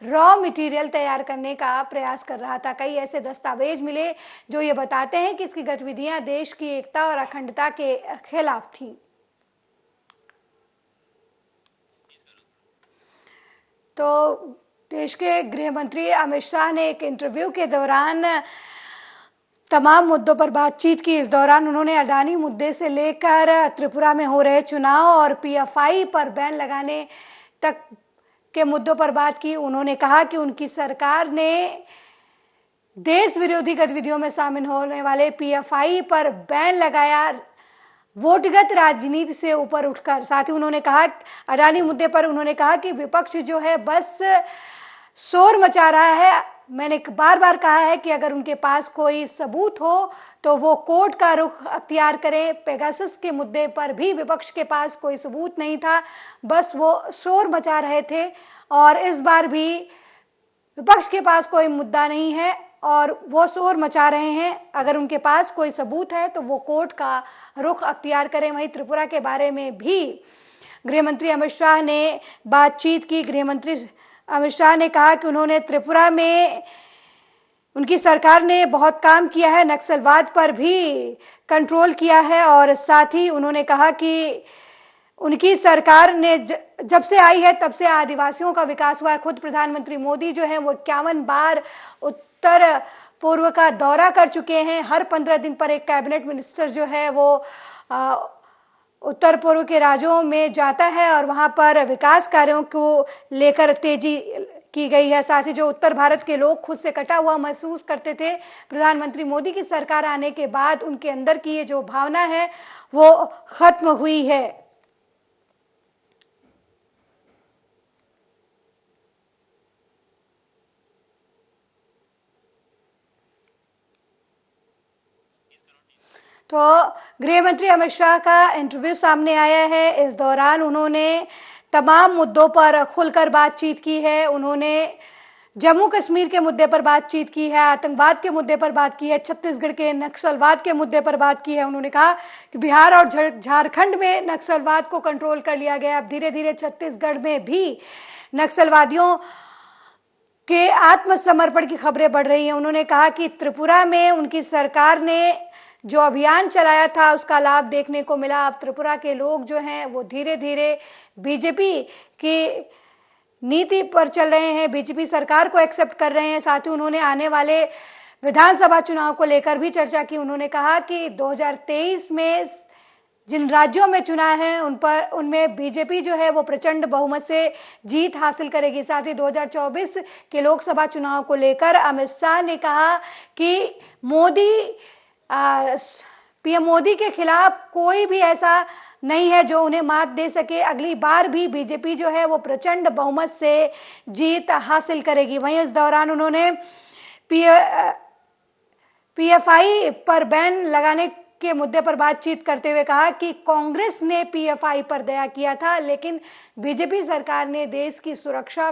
रॉ मटेरियल तैयार करने का प्रयास कर रहा था। कई ऐसे दस्तावेज मिले जो ये बताते हैं कि इसकी गतिविधियां देश की एकता और अखंडता के खिलाफ थी। तो देश के गृह मंत्री अमित शाह ने एक इंटरव्यू के दौरान तमाम मुद्दों पर बातचीत की। इस दौरान उन्होंने अडानी मुद्दे से लेकर त्रिपुरा में हो रहे चुनाव और पीएफआई पर बैन लगाने तक के मुद्दों पर बात की। उन्होंने कहा कि उनकी सरकार ने देश विरोधी गतिविधियों में शामिल होने वाले पीएफआई पर बैन लगाया, वोटगत राजनीति से ऊपर उठकर। साथ ही उन्होंने कहा अडानी मुद्दे पर उन्होंने कहा कि विपक्ष जो है बस शोर मचा रहा है। मैंने बार बार कहा है कि अगर उनके पास कोई सबूत हो तो वो कोर्ट का रुख अख्तियार करें। पेगासस के मुद्दे पर भी विपक्ष के पास कोई सबूत नहीं था, बस वो शोर मचा रहे थे और इस बार भी विपक्ष के पास कोई मुद्दा नहीं है और वो शोर मचा रहे हैं। अगर उनके पास कोई सबूत है तो वो कोर्ट का रुख अख्तियार करें। वहीं त्रिपुरा के बारे में भी गृह मंत्री अमित शाह ने बातचीत की। गृह मंत्री अमित शाह ने कहा कि उन्होंने त्रिपुरा में उनकी सरकार ने बहुत काम किया है, नक्सलवाद पर भी कंट्रोल किया है और साथ ही उन्होंने कहा कि उनकी सरकार ने जब से आई है तब से आदिवासियों का विकास हुआ है। खुद प्रधानमंत्री मोदी जो है वो 51 बार उत्तर पूर्व का दौरा कर चुके हैं। हर 15 दिन पर एक कैबिनेट मिनिस्टर जो है वो उत्तर पूर्व के राज्यों में जाता है और वहां पर विकास कार्यों को लेकर तेजी की गई है। साथ ही जो उत्तर भारत के लोग खुद से कटा हुआ महसूस करते थे, प्रधानमंत्री मोदी की सरकार आने के बाद उनके अंदर की ये जो भावना है वो खत्म हुई है। तो गृह मंत्री अमित शाह का इंटरव्यू सामने आया है। इस दौरान उन्होंने तमाम मुद्दों पर खुलकर बातचीत की है। उन्होंने जम्मू कश्मीर के मुद्दे पर बातचीत की है, आतंकवाद के मुद्दे पर बात की है, छत्तीसगढ़ के नक्सलवाद के मुद्दे पर बात की है। उन्होंने कहा कि बिहार और झारखंड में नक्सलवाद को कंट्रोल कर लिया गया, अब धीरे धीरे छत्तीसगढ़ में भी नक्सलवादियों के आत्मसमर्पण की खबरें बढ़ रही हैं। उन्होंने कहा कि त्रिपुरा में उनकी सरकार ने जो अभियान चलाया था उसका लाभ देखने को मिला। अब त्रिपुरा के लोग जो हैं वो धीरे धीरे बीजेपी की नीति पर चल रहे हैं, बीजेपी सरकार को एक्सेप्ट कर रहे हैं। साथ ही उन्होंने आने वाले विधानसभा चुनाव को लेकर भी चर्चा की। उन्होंने कहा कि 2023 में जिन राज्यों में चुनाव है उनमें बीजेपी जो है वो प्रचंड बहुमत से जीत हासिल करेगी। साथ ही 2024 के लोकसभा चुनाव को लेकर अमित शाह ने कहा कि पीएम मोदी के खिलाफ कोई भी ऐसा नहीं है जो उन्हें मात दे सके। अगली बार भी बीजेपी जो है वो प्रचंड बहुमत से जीत हासिल करेगी। वहीं इस दौरान उन्होंने पीएफआई पर बैन लगाने के मुद्दे पर बातचीत करते हुए कहा कि कांग्रेस ने पीएफआई पर दया किया था, लेकिन बीजेपी सरकार ने देश की सुरक्षा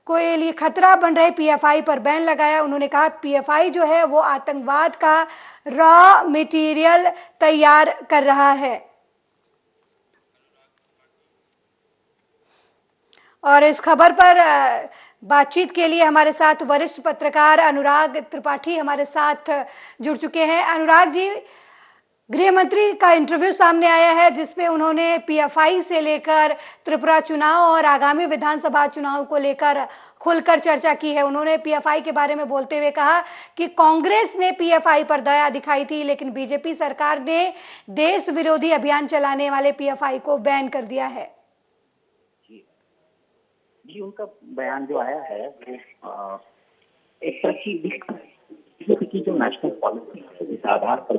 के लिए खतरा बन रहे पीएफआई पर बैन लगाया। उन्होंने कहा पीएफआई जो है वो आतंकवाद का रॉ मटेरियल तैयार कर रहा है। और इस खबर पर बातचीत के लिए हमारे साथ वरिष्ठ पत्रकार अनुराग त्रिपाठी हमारे साथ जुड़ चुके हैं। अनुराग जी, गृह मंत्री का इंटरव्यू सामने आया है जिसमें उन्होंने पीएफआई से लेकर त्रिपुरा चुनाव और आगामी विधानसभा चुनाव को लेकर खुलकर चर्चा की है। उन्होंने पीएफआई के बारे में बोलते हुए कहा कि कांग्रेस ने पीएफआई पर दया दिखाई थी, लेकिन बीजेपी सरकार ने देश विरोधी अभियान चलाने वाले पीएफआई को बैन कर दिया है। जी, उनका बयान जो आया है वो एक तरह की जो नेशनल पॉलिसी है जिस आधार पर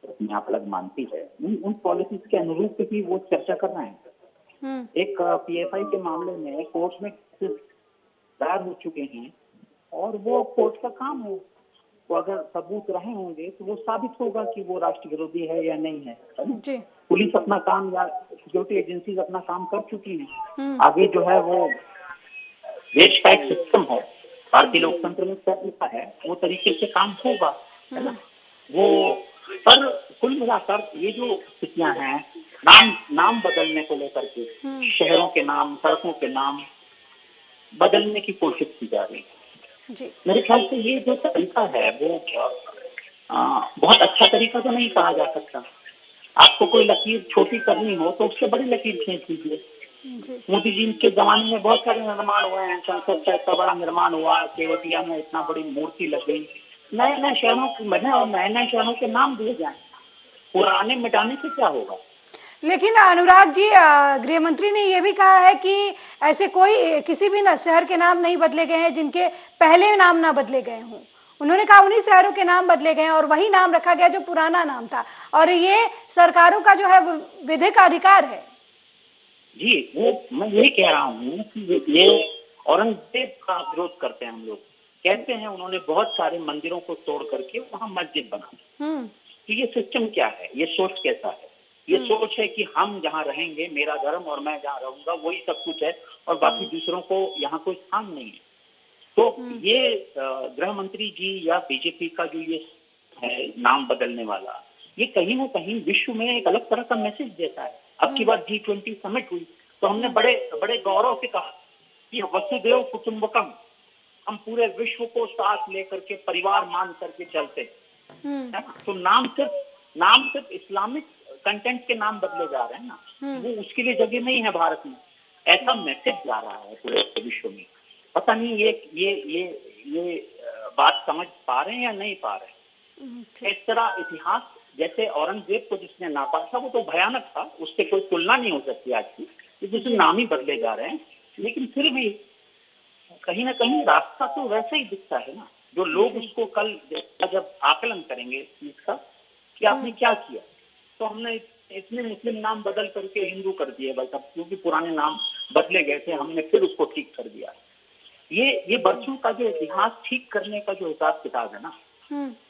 अपने आप अलग मानती है, उन पॉलिसीज के अनुरूप भी वो चर्चा कर रहे हैं। एक पीएफआई के मामले में कोर्ट में दायर हो चुके हैं और वो कोर्ट का काम है, वो अगर सबूत रहे होंगे तो वो साबित होगा कि वो राष्ट्र विरोधी है या नहीं है। जी। पुलिस अपना काम या सिक्योरिटी एजेंसीज अपना काम कर चुकी हैं। आगे जो है वो देश का एक सिस्टम है, भारतीय लोकतंत्र में तरीका है, वो तरीके से काम होगा, है ना। वो पर कुल मिलाकर ये जो स्थितियां हैं, नाम बदलने को लेकर के, शहरों के नाम, सड़कों के नाम बदलने की कोशिश की जा रही है। जी। मेरे ख्याल से ये जो तरीका है वो बहुत अच्छा तरीका तो नहीं कहा जा सकता। आपको कोई लकीर छोटी करनी हो तो उससे बड़ी लकीर खींच लीजिए। मोदी जी के जमाने में बहुत सारे निर्माण हुए हैं, संसद का इतना बड़ा निर्माण हुआ, केवटिया में इतना बड़ी मूर्ति लग गई, नए नए शहरों की बने और नए नए शहरों के नाम दिए जाए, पुराने मिटाने से क्या होगा। लेकिन अनुराग जी, गृह मंत्री ने यह भी कहा है कि ऐसे कोई किसी भी शहर के नाम नहीं बदले गए हैं जिनके पहले नाम ना बदले गए हों। उन्होंने कहा उन्हीं शहरों के नाम बदले गए और वही नाम रखा गया जो पुराना नाम था, और ये सरकारों का जो है विधिक अधिकार है। जी, वो मैं यही कह रहा हूँ कि ये औरंगजेब का विरोध करते हैं हम लोग। कहते हैं उन्होंने बहुत सारे मंदिरों को तोड़ करके वहां मस्जिद बना दी। तो ये सिस्टम क्या है, ये सोच कैसा है? ये सोच है कि हम जहाँ रहेंगे, मेरा धर्म और मैं जहाँ रहूंगा वही सब कुछ है और बाकी दूसरों को यहाँ कोई स्थान नहीं है। तो ये गृह मंत्री जी या बीजेपी का जो ये है नाम बदलने वाला, ये कहीं ना कहीं विश्व में एक अलग तरह का मैसेज देता है। अब की बार G20 समिट हुई तो हमने बड़े बड़े गौरव से कहा कि वसुदेव कुटुंबकम, हम पूरे विश्व को साथ लेकर के परिवार मान करके चलते हैं। तो नाम सिर्फ इस्लामिक कंटेंट के नाम बदले जा रहे हैं ना, वो उसके लिए जगह नहीं है भारत में। ऐसा मैसेज जा रहा है पूरे विश्व में। पता नहीं ये बात समझ पा रहे हैं या नहीं पा रहे। इस तरह इतिहास, जैसे औरंगजेब को जिसने नापा था वो तो भयानक था, उससे कोई तुलना नहीं हो सकती आज की, जिससे नाम ही बदले जा रहे हैं। लेकिन फिर भी कहीं ना कहीं रास्ता तो वैसे ही दिखता है ना, जो लोग उसको कल जब आकलन करेंगे इस चीज का कि आपने क्या किया, तो हमने इतने मुस्लिम नाम बदल करके हिंदू कर दिए, बस अब क्योंकि पुराने नाम बदले गए थे हमने फिर उसको ठीक कर दिया। ये बरसों का जो इतिहास ठीक करने का जो हिसाब किताब है ना,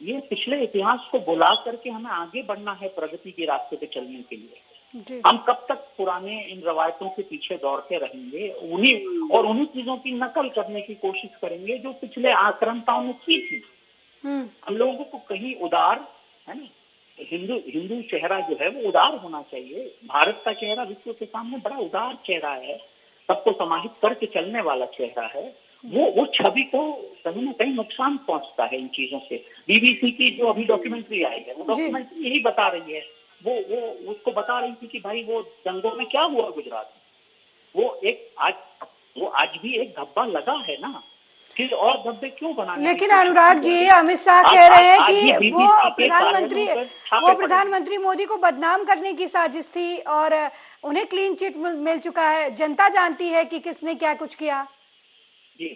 ये पिछले इतिहास को बुला करके हमें आगे बढ़ना है प्रगति के रास्ते पे चलने के लिए। हम कब तक पुराने इन रवायतों के पीछे दौड़ते रहेंगे, उन्हीं चीजों की नकल करने की कोशिश करेंगे जो पिछले आक्रांताओं ने की थी। हम लोगों को कहीं उदार, है ना, हिंदू चेहरा जो है वो उदार होना चाहिए। भारत का चेहरा विश्व के सामने बड़ा उदार चेहरा है, सबको समाहित करके चलने वाला चेहरा है। वो छवि को कहीं ना कहीं नुकसान पहुंचता है इन चीजों से। बीबीसी की जो अभी डॉक्यूमेंट्री आई है, वो डॉक्यूमेंट्री यही बता रही है, वो उसको बता रही थी कि भाई वो दंगों में क्या हुआ गुजरात में, वो आज भी एक धब्बा लगा है ना, फिर और धब्बे क्यों बनाने। लेकिन अनुराग जी, अमित शाह कह रहे हैं कि वो प्रधानमंत्री मोदी को बदनाम करने की साजिश थी और उन्हें क्लीन चिट मिल चुका है, जनता जानती है कि किसने क्या कुछ किया।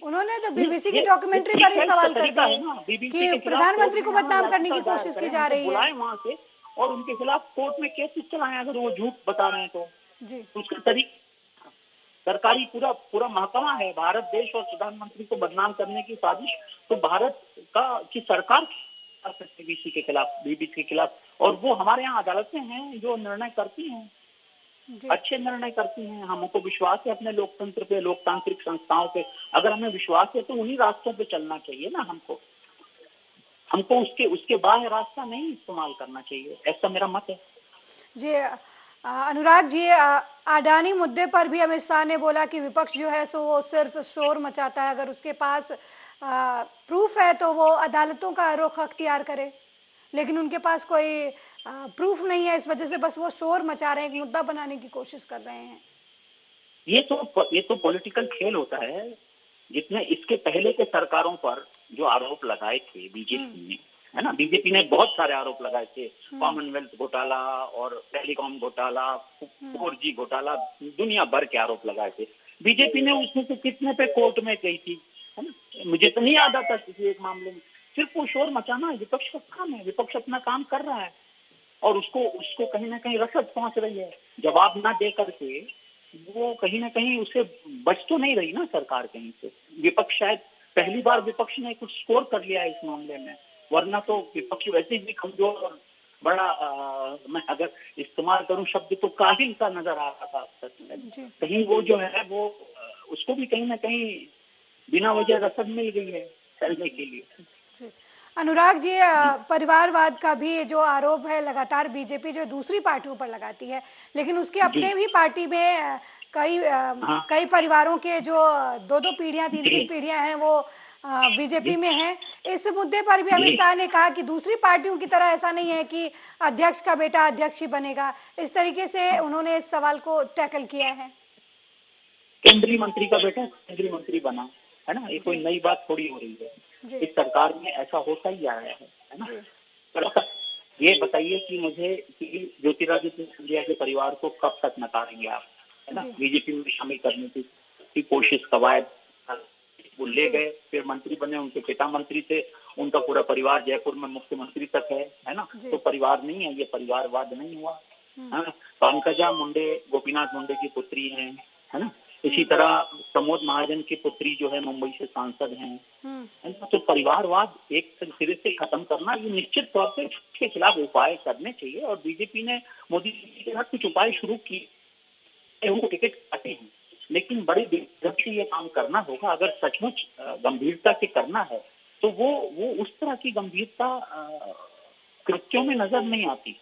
उन्होंने तो बीबीसी की डॉक्यूमेंट्री पर ही सवाल कर दिया कि प्रधानमंत्री को बदनाम करने की कोशिश की जा रही है वहां से, और उनके खिलाफ कोर्ट में केसेस चलाएं अगर वो झूठ बता रहे हैं तो। जी, उसका तरीका सरकारी पूरा महकमा है। भारत देश और प्रधानमंत्री को बदनाम करने की साजिश तो भारत की सरकार कर सकती है बीबीसी के खिलाफ, और वो हमारे यहाँ अदालतें हैं जो निर्णय करती हैं, अच्छे निर्णय करती हैं। हमको विश्वास है अपने लोकतंत्र पे, लोकतांत्रिक संस्थाओं पे। अगर हमें विश्वास है तो उन्हीं रास्तों पे चलना चाहिए ना हमको उसके बाहर रास्ता नहीं इस्तेमाल करना चाहिए, ऐसा मेरा मत है। जी अनुराग जी, अडानी मुद्दे पर भी अमित शाह ने बोला कि विपक्ष जो है सो वो सिर्फ शोर मचाता है, अगर उसके पास प्रूफ है तो वो अदालतों का रुख अख्तियार करे, लेकिन उनके पास कोई प्रूफ नहीं है, इस वजह से बस वो शोर मचा रहे हैं, एक मुद्दा बनाने की कोशिश कर रहे हैं। ये तो पॉलिटिकल खेल होता है। जितने इसके पहले के सरकारों पर जो आरोप लगाए थे बीजेपी ने, है ना, बीजेपी ने बहुत सारे आरोप लगाए थे, कॉमनवेल्थ घोटाला और टेलीकॉम घोटाला, 4G घोटाला, दुनिया भर के आरोप लगाए थे। बीजेपी ने उसमें से कितने पे कोर्ट में गई थी, है ना, मुझे तो नहीं याद आता किसी एक मामले में। सिर्फ वो शोर मचाना है, विपक्ष का काम है, विपक्ष अपना काम कर रहा है और उसको कहीं ना कहीं रसद पहुंच रही है। जवाब ना दे करके वो कहीं ना कहीं उसे बच तो नहीं रही ना सरकार कहीं से। विपक्ष शायद पहली बार विपक्ष ने कुछ स्कोर कर लिया है इस मामले में, वरना तो विपक्ष वैसे भी कमजोर और बड़ा मैं अगर इस्तेमाल करूं शब्द तो काहिल सा नजर आ रहा था। कहीं वो जो है वो उसको भी कहीं ना कहीं बिना वजह रसद मिल गई है चलने के लिए। अनुराग जी, परिवारवाद का भी जो आरोप है लगातार बीजेपी जो दूसरी पार्टियों पर लगाती है, लेकिन उसके अपने भी पार्टी में कई परिवारों के जो 2-2 पीढ़ियां 3-3 पीढ़ियां हैं वो बीजेपी में हैं। इस मुद्दे पर भी अमित शाह ने कहा कि दूसरी पार्टियों की तरह ऐसा नहीं है कि अध्यक्ष का बेटा अध्यक्ष ही बनेगा। इस तरीके से उन्होंने इस सवाल को टैकल किया है। केंद्रीय मंत्री का बेटा केंद्रीय मंत्री बना, है ना, ये कोई नई बात थोड़ी हो रही है। इस सरकार में ऐसा होता ही आया है ना। तो ये बताइए कि मुझे कि ज्योतिरादित्य सिंधिया के परिवार को कब तक नकारेंगे आप, है ना, बीजेपी में शामिल करने की कोशिश कवायद वो ले गए, फिर मंत्री बने, उनके पिता मंत्री थे, उनका पूरा परिवार जयपुर में मुख्यमंत्री तक है ना। तो परिवार नहीं है, ये परिवारवाद नहीं हुआ, है ना। पंकजा मुंडे गोपीनाथ मुंडे की पुत्री है ना। इसी तरह प्रमोद महाजन की पुत्री जो है मुंबई से सांसद हैं। तो परिवारवाद एक सिरे से खत्म करना, ये निश्चित तौर पे इसके खिलाफ उपाय करने चाहिए और बीजेपी ने मोदी जी के साथ कुछ उपाय शुरू किए, उनको टिकट काटे हैं, लेकिन बड़े दिग्गज से ये काम करना होगा। अगर सचमुच गंभीरता से करना है तो वो उस तरह की गंभीरता कृत्यों में नजर नहीं आती।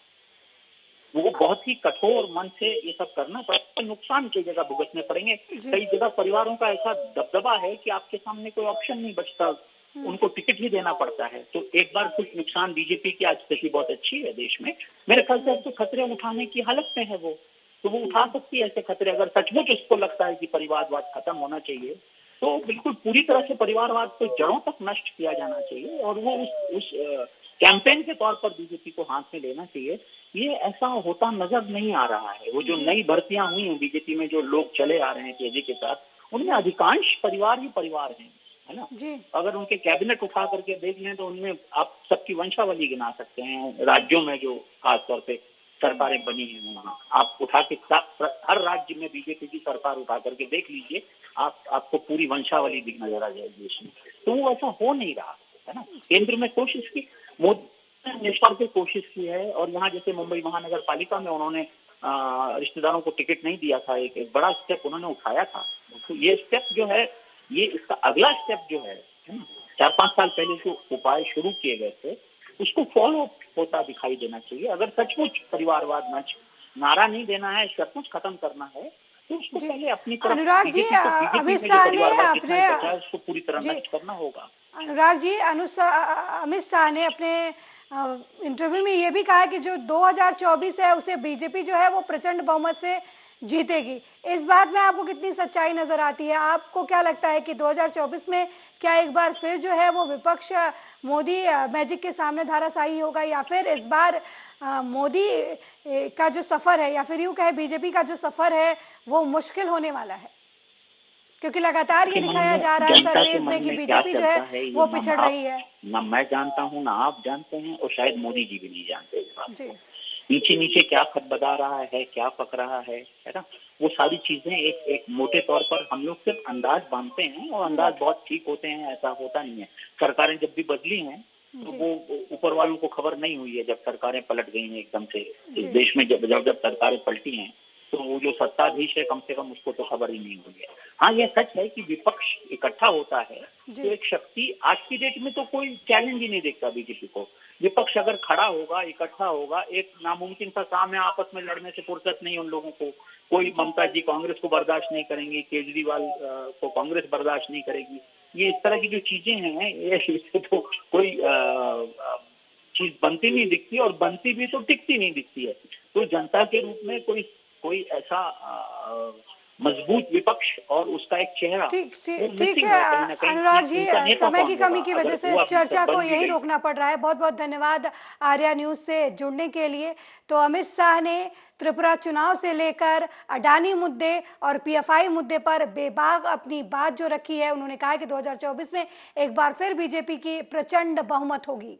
वो बहुत ही कठोर मन से ये सब करना पड़ेगा, नुकसान की जगह भुगतने पड़ेंगे। कई जगह परिवारों का ऐसा दबदबा है कि आपके सामने कोई ऑप्शन नहीं बचता, उनको टिकट ही देना पड़ता है। तो एक बार कुछ नुकसान, बीजेपी की आज स्थिति बहुत अच्छी है देश में, मेरे ख्याल से तो खतरे उठाने की हालत में है वो, तो वो उठा सकती है ऐसे खतरे। अगर सचमुच उसको लगता है कि परिवारवाद खत्म होना चाहिए तो बिल्कुल पूरी तरह से परिवारवाद को जड़ों तक नष्ट किया जाना चाहिए और वो उस कैंपेन के तौर पर बीजेपी को हाथ में लेना चाहिए। ये ऐसा होता नजर नहीं आ रहा है। वो जो नई भर्तियां हुई हैं बीजेपी में, जो लोग चले आ रहे हैं तेजी के साथ, उनमें अधिकांश परिवार ही परिवार हैं, है ना। अगर उनके कैबिनेट उठा करके देख लें तो उनमें आप सबकी वंशावली गिना सकते हैं। राज्यों में जो खासतौर पे सरकारें बनी हैं वहाँ आप उठा के हर राज्य में बीजेपी की सरकार उठा करके देख लीजिए, आपको पूरी वंशावली नजर आ जाएगी इसमें। तो वो ऐसा हो नहीं रहा है ना। केंद्र में कोशिश की, मोदी निष्फल की कोशिश की है और यहाँ जैसे मुंबई महानगर पालिका में उन्होंने रिश्तेदारों को टिकट नहीं दिया था, एक बड़ा स्टेप उन्होंने उठाया था। तो ये स्टेप जो है, ये इसका अगला स्टेप जो है ना, 4-5 साल पहले जो उपाय शुरू किए गए थे उसको फॉलो होता दिखाई देना चाहिए। अगर सचमुच परिवारवाद नारा नहीं देना है, सचमुच खत्म करना है तो उसको पहले अपनी तरफ अनुराग जी, अमित शाह ने अपने उसको पूरी तरह नष्ट करना होगा। अनुराग जी, अमित शाह ने अपने इंटरव्यू में ये भी कहा कि जो 2024 है उसे बीजेपी जो है वो प्रचंड बहुमत से जीतेगी। इस बात में आपको कितनी सच्चाई नजर आती है? आपको क्या लगता है कि 2024 में क्या एक बार फिर जो है वो विपक्ष मोदी मैजिक के सामने धाराशाही होगा, या फिर इस बार मोदी का जो सफर है, या फिर यूं कहे बीजेपी का जो सफर है वो मुश्किल होने वाला है? क्योंकि लगातार ये दिखाया जा रहा है सर्वेज में कि बीजेपी जो है वो पिछड़ रही है। ना मैं जानता हूँ, ना आप जानते हैं और शायद मोदी जी भी नहीं जानते इस बात को। नीचे नीचे क्या खटबदा रहा है, क्या पक रहा है ना, वो सारी चीजें एक मोटे तौर पर हम लोग सिर्फ अंदाज बांधते हैं और अंदाज बहुत ठीक होते हैं, ऐसा होता नहीं है। सरकारें जब भी बदली हैं तो वो ऊपर वालों को खबर नहीं हुई है जब सरकारें पलट गई हैं एकदम से। इस देश में जब सरकारें पलटी हैं तो वो जो सत्ताधीश है कम से कम उसको तो खबर ही नहीं हुई है। हाँ, यह सच है कि विपक्ष इकट्ठा होता है तो एक शक्ति, आज की डेट में तो कोई चैलेंज ही नहीं देखता बीजेपी को। विपक्ष अगर खड़ा होगा, इकट्ठा होगा, एक नामुमकिन सा काम है, आपस में लड़ने से फुर्सत नहीं उन लोगों को। कोई ममता जी कांग्रेस को बर्दाश्त नहीं करेंगी, केजरीवाल को कांग्रेस बर्दाश्त नहीं करेगी। ये इस तरह की जो चीजें हैं, ये तो कोई चीज बनती नहीं दिखती, और बनती भी तो टिकती नहीं दिखती है। तो जनता के रूप में कोई ऐसा मजबूत विपक्ष और उसका एक चेहरा ठीक कहीं है ना कहीं। अनुराग जी, उनका नेता समय कौन की कमी होगा की वजह अगर से वो इस अभी चर्चा तक को बन भी यही गई? रोकना पड़ रहा है। बहुत बहुत धन्यवाद आर्या न्यूज से जुड़ने के लिए। तो अमित शाह ने त्रिपुरा चुनाव से लेकर अडानी मुद्दे और पीएफआई मुद्दे पर बेबाक अपनी बात जो रखी है। उन्होंने कहा कि 2024 में एक बार फिर बीजेपी की प्रचंड बहुमत होगी।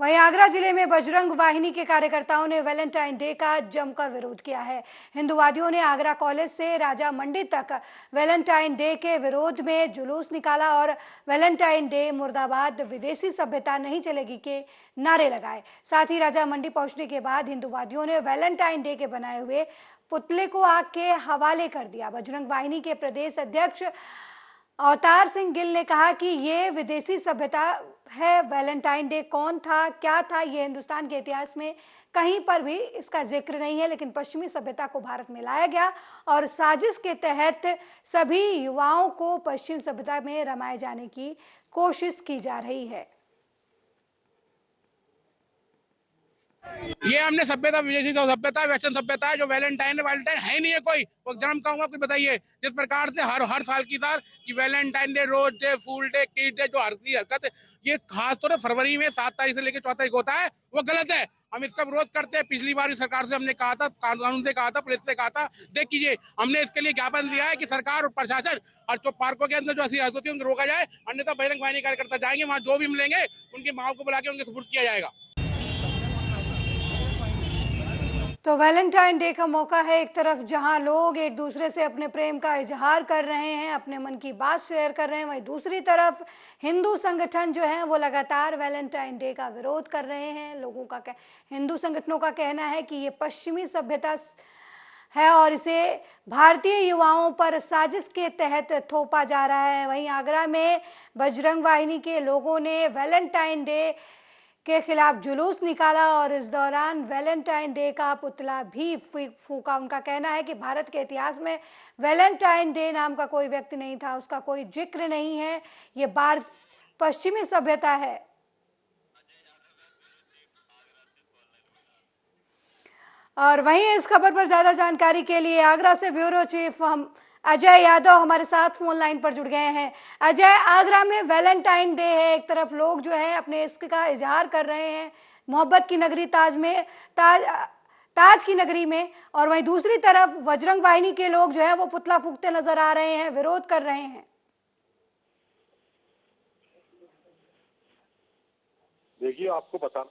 वहीं आगरा जिले में बजरंग वाहिनी के कार्यकर्ताओं ने वैलेंटाइन डे का जमकर विरोध किया है। हिंदुवादियों ने आगरा कॉलेज से राजा मंडी तक वैलेंटाइन डे के विरोध में जुलूस निकाला और वैलेंटाइन डे मुर्दाबाद, विदेशी सभ्यता नहीं चलेगी के नारे लगाए। साथ ही राजा मंडी पहुंचने के बाद हिंदुवादियों ने वैलेंटाइन डे के बनाए हुए पुतले को आग के हवाले कर दिया। बजरंग वाहिनी के प्रदेश अध्यक्ष अवतार सिंह गिल ने कहा कि ये विदेशी सभ्यता है। वैलेंटाइन डे कौन था, क्या था, ये हिंदुस्तान के इतिहास में कहीं पर भी इसका जिक्र नहीं है, लेकिन पश्चिमी सभ्यता को भारत में लाया गया और साजिश के तहत सभी युवाओं को पश्चिम सभ्यता में रमाए जाने की कोशिश की जा रही है। ये हमने सभ्यता, विदेशी सभ्यता, वेस्टर्न सभ्यता है। जो वैलेंटाइन है नहीं है कोई, वो जन्म कहूंगा कुछ बताइए। जिस प्रकार से हर साल की साल कि Valentine day, rose day, full day, kid day, जो हरकत ये खास तौर पर फरवरी में 7 तारीख से लेकर 14 तारीख होता है, वो गलत है। हम इसका विरोध करते हैं। पिछली बार सरकार से हमने कहा था, कानून से कहा था, पुलिस से कहा था, देख कीजिए हमने इसके लिए ज्ञापन दिया है कि सरकार और प्रशासन और जो पार्कों के अंदर जो ऐसी हरकत है उनको रोका जाए, अन्यथा बजरंग वाहिनी कार्यकर्ता जाएंगे, वहां जो भी मिलेंगे उनकी माओ को बुला के उनके सुपुर्द किया जाएगा। तो वैलेंटाइन डे का मौका है एक तरफ जहां लोग एक दूसरे से अपने प्रेम का इजहार कर रहे हैं, अपने मन की बात शेयर कर रहे हैं, वहीं दूसरी तरफ हिंदू संगठन जो है वो लगातार वैलेंटाइन डे का विरोध कर रहे हैं। हिंदू संगठनों का कहना है कि ये पश्चिमी सभ्यता है और इसे भारतीय युवाओं पर साजिश के तहत थोपा जा रहा है। वहीं आगरा में बजरंग वाहिनी के लोगों ने वैलेंटाइन डे के खिलाफ जुलूस निकाला और इस दौरान वैलेंटाइन डे का पुतला भी फूंका। उनका कहना है कि भारत के इतिहास में वैलेंटाइन डे नाम का कोई व्यक्ति नहीं था, उसका कोई जिक्र नहीं है, ये पश्चिमी सभ्यता है। और वहीं इस खबर पर ज्यादा जानकारी के लिए आगरा से ब्यूरो चीफ हम अजय यादव हमारे साथ फोन लाइन पर जुड़ गए हैं। अजय, आगरा में वैलेंटाइन डे है, एक तरफ लोग जो है अपने इश्क का इजहार कर रहे हैं मोहब्बत की नगरी ताज की नगरी में, और वहीं दूसरी तरफ बजरंग वाहिनी के लोग जो है वो पुतला फूंकते नजर आ रहे हैं, विरोध कर रहे हैं। देखिए, आपको बता,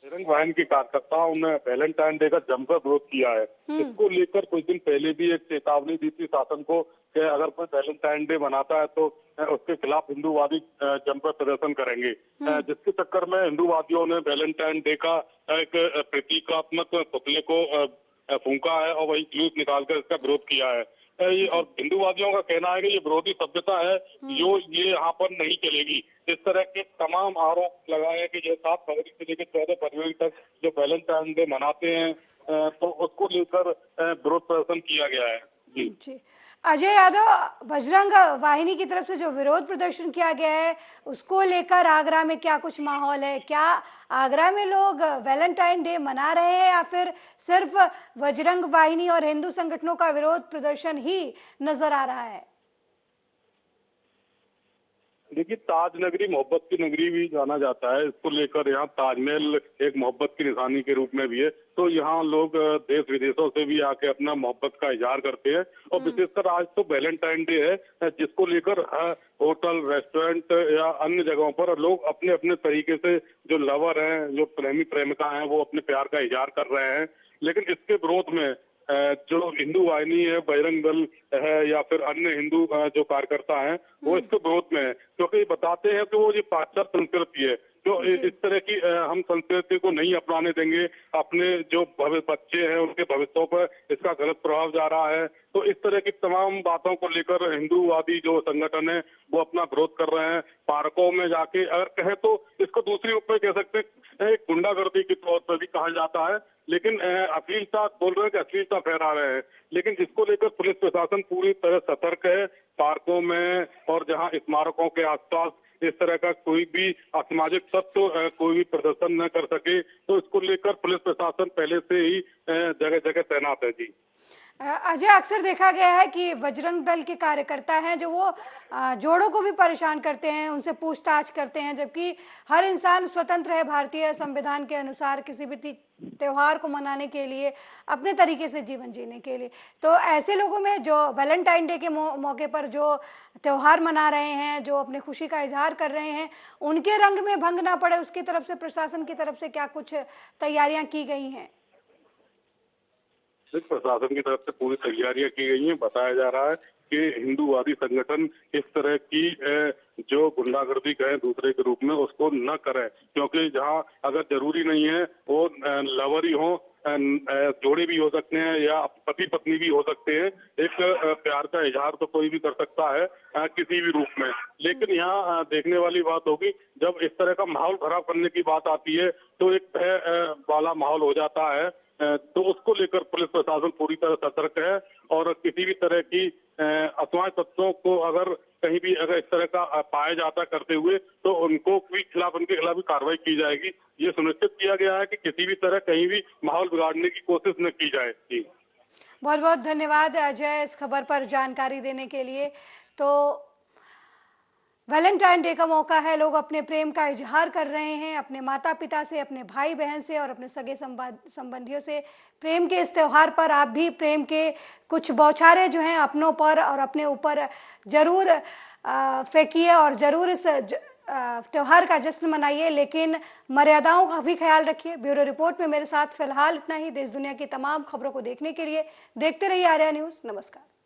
बजरंग वाहिनी के कार्यकर्ताओं ने वैलेंटाइन डे का जमकर विरोध किया है। इसको लेकर कुछ दिन पहले भी एक चेतावनी दी थी शासन को कि अगर कोई वैलेंटाइन डे मनाता है तो उसके खिलाफ हिंदूवादी जमकर प्रदर्शन करेंगे। जिसके चक्कर में हिंदूवादियों ने वैलेंटाइन डे का एक प्रतीकात्मक पुतले को फूंका है और वही जुलूस निकालकर इसका विरोध किया है। और हिंदूवादियों का कहना है कि ये विरोधी सभ्यता है, जो ये यहाँ पर नहीं चलेगी। इस तरह के तमाम आरोप लगाए कि जो 7 फरवरी से लेकर 14 फरवरी तक जो वैलेंटाइन डे मनाते हैं तो उसको लेकर विरोध प्रदर्शन किया गया है। जी अजय यादव, बजरंग वाहिनी की तरफ से जो विरोध प्रदर्शन किया गया है उसको लेकर आगरा में क्या कुछ माहौल है? क्या आगरा में लोग वैलेंटाइन डे मना रहे हैं या फिर सिर्फ बजरंग वाहिनी और हिंदू संगठनों का विरोध प्रदर्शन ही नजर आ रहा है? देखिए, ताज नगरी मोहब्बत की नगरी भी जाना जाता है। इसको लेकर यहाँ ताजमहल एक मोहब्बत की निशानी के रूप में भी है, तो यहाँ लोग देश विदेशों से भी आके अपना मोहब्बत का इजहार करते हैं। और विशेषकर आज तो वैलेंटाइन डे है, जिसको लेकर होटल, रेस्टोरेंट या अन्य जगहों पर लोग अपने अपने तरीके से जो लवर हैं, जो प्रेमी प्रेमिका हैं, वो अपने प्यार का इजहार कर रहे हैं। लेकिन इसके विरोध में जो हिंदू वाहिनी है, बजरंग दल है या फिर अन्य हिंदू जो कार्यकर्ता हैं, वो इसके विरोध में है, क्योंकि बताते हैं कि वो ये पाश्चात्य संस्कृति है, जो इस तरह की हम संस्कृति को नहीं अपनाने देंगे, अपने जो बच्चे हैं उनके भविष्यों पर इसका गलत प्रभाव जा रहा है। तो इस तरह की तमाम बातों को लेकर हिंदूवादी जो संगठन है वो अपना विरोध कर रहे हैं। पार्कों में जाके अगर कहे तो इसको दूसरी रूप में कह सकते हैं, एक गुंडागर्दी के तौर पर भी कहा जाता है, लेकिन अश्लीलता बोल रहे हैं कि अश्लीलता फहरा रहे हैं। लेकिन इसको लेकर पुलिस प्रशासन पूरी तरह सतर्क है। पार्कों में और जहां स्मारकों के आसपास इस तरह का कोई भी असामाजिक तत्व कोई भी प्रदर्शन न कर सके, तो इसको लेकर पुलिस प्रशासन पहले से ही जगह जगह तैनात है। जी अजय, अक्सर देखा गया है कि बजरंग दल के कार्यकर्ता हैं जो वो जोड़ों को भी परेशान करते हैं, उनसे पूछताछ करते हैं, जबकि हर इंसान स्वतंत्र है भारतीय संविधान के अनुसार किसी भी त्योहार को मनाने के लिए, अपने तरीके से जीवन जीने के लिए। तो ऐसे लोगों में जो वैलेंटाइन डे के मौके पर जो त्योहार मना रहे हैं, जो अपने खुशी का इजहार कर रहे हैं, उनके रंग में भंग ना पड़े उसकी तरफ से, प्रशासन की तरफ से क्या कुछ तैयारियां की गई हैं? प्रशासन की तरफ से पूरी तैयारियां की गई हैं। बताया जा रहा है कि हिंदूवादी संगठन इस तरह की जो गुंडागर्दी कहे दूसरे के रूप में उसको न करे, क्योंकि जहां अगर जरूरी नहीं है वो लवर ही हो, जोड़े भी हो सकते हैं या पति पत्नी भी हो सकते हैं। एक प्यार का इजहार तो कोई भी कर सकता है किसी भी रूप में। लेकिन यहाँ देखने वाली बात होगी जब इस तरह का माहौल खराब करने की बात आती है तो एक भय वाला माहौल हो जाता है। तो उसको लेकर पुलिस प्रशासन पूरी तरह सतर्क है और किसी भी तरह की असामाजिक तत्वों को अगर कहीं भी अगर इस तरह का पाया जाता करते हुए तो उनके खिलाफ भी कार्रवाई की जाएगी। ये सुनिश्चित किया गया है कि किसी भी तरह कहीं भी माहौल बिगाड़ने की कोशिश न की जाए। जी बहुत बहुत धन्यवाद अजय इस खबर पर जानकारी देने के लिए। तो वैलेंटाइन डे का मौका है, लोग अपने प्रेम का इजहार कर रहे हैं, अपने माता पिता से, अपने भाई बहन से और अपने सगे संबंधियों से। प्रेम के इस त्यौहार पर आप भी प्रेम के कुछ बौछारें जो हैं अपनों पर और अपने ऊपर जरूर फेंकिए और जरूर इस त्यौहार का जश्न मनाइए, लेकिन मर्यादाओं का भी ख्याल रखिए। ब्यूरो रिपोर्ट में मेरे साथ फिलहाल इतना ही। देश दुनिया की तमाम खबरों को देखने के लिए देखते रहिए आर्या न्यूज़। नमस्कार।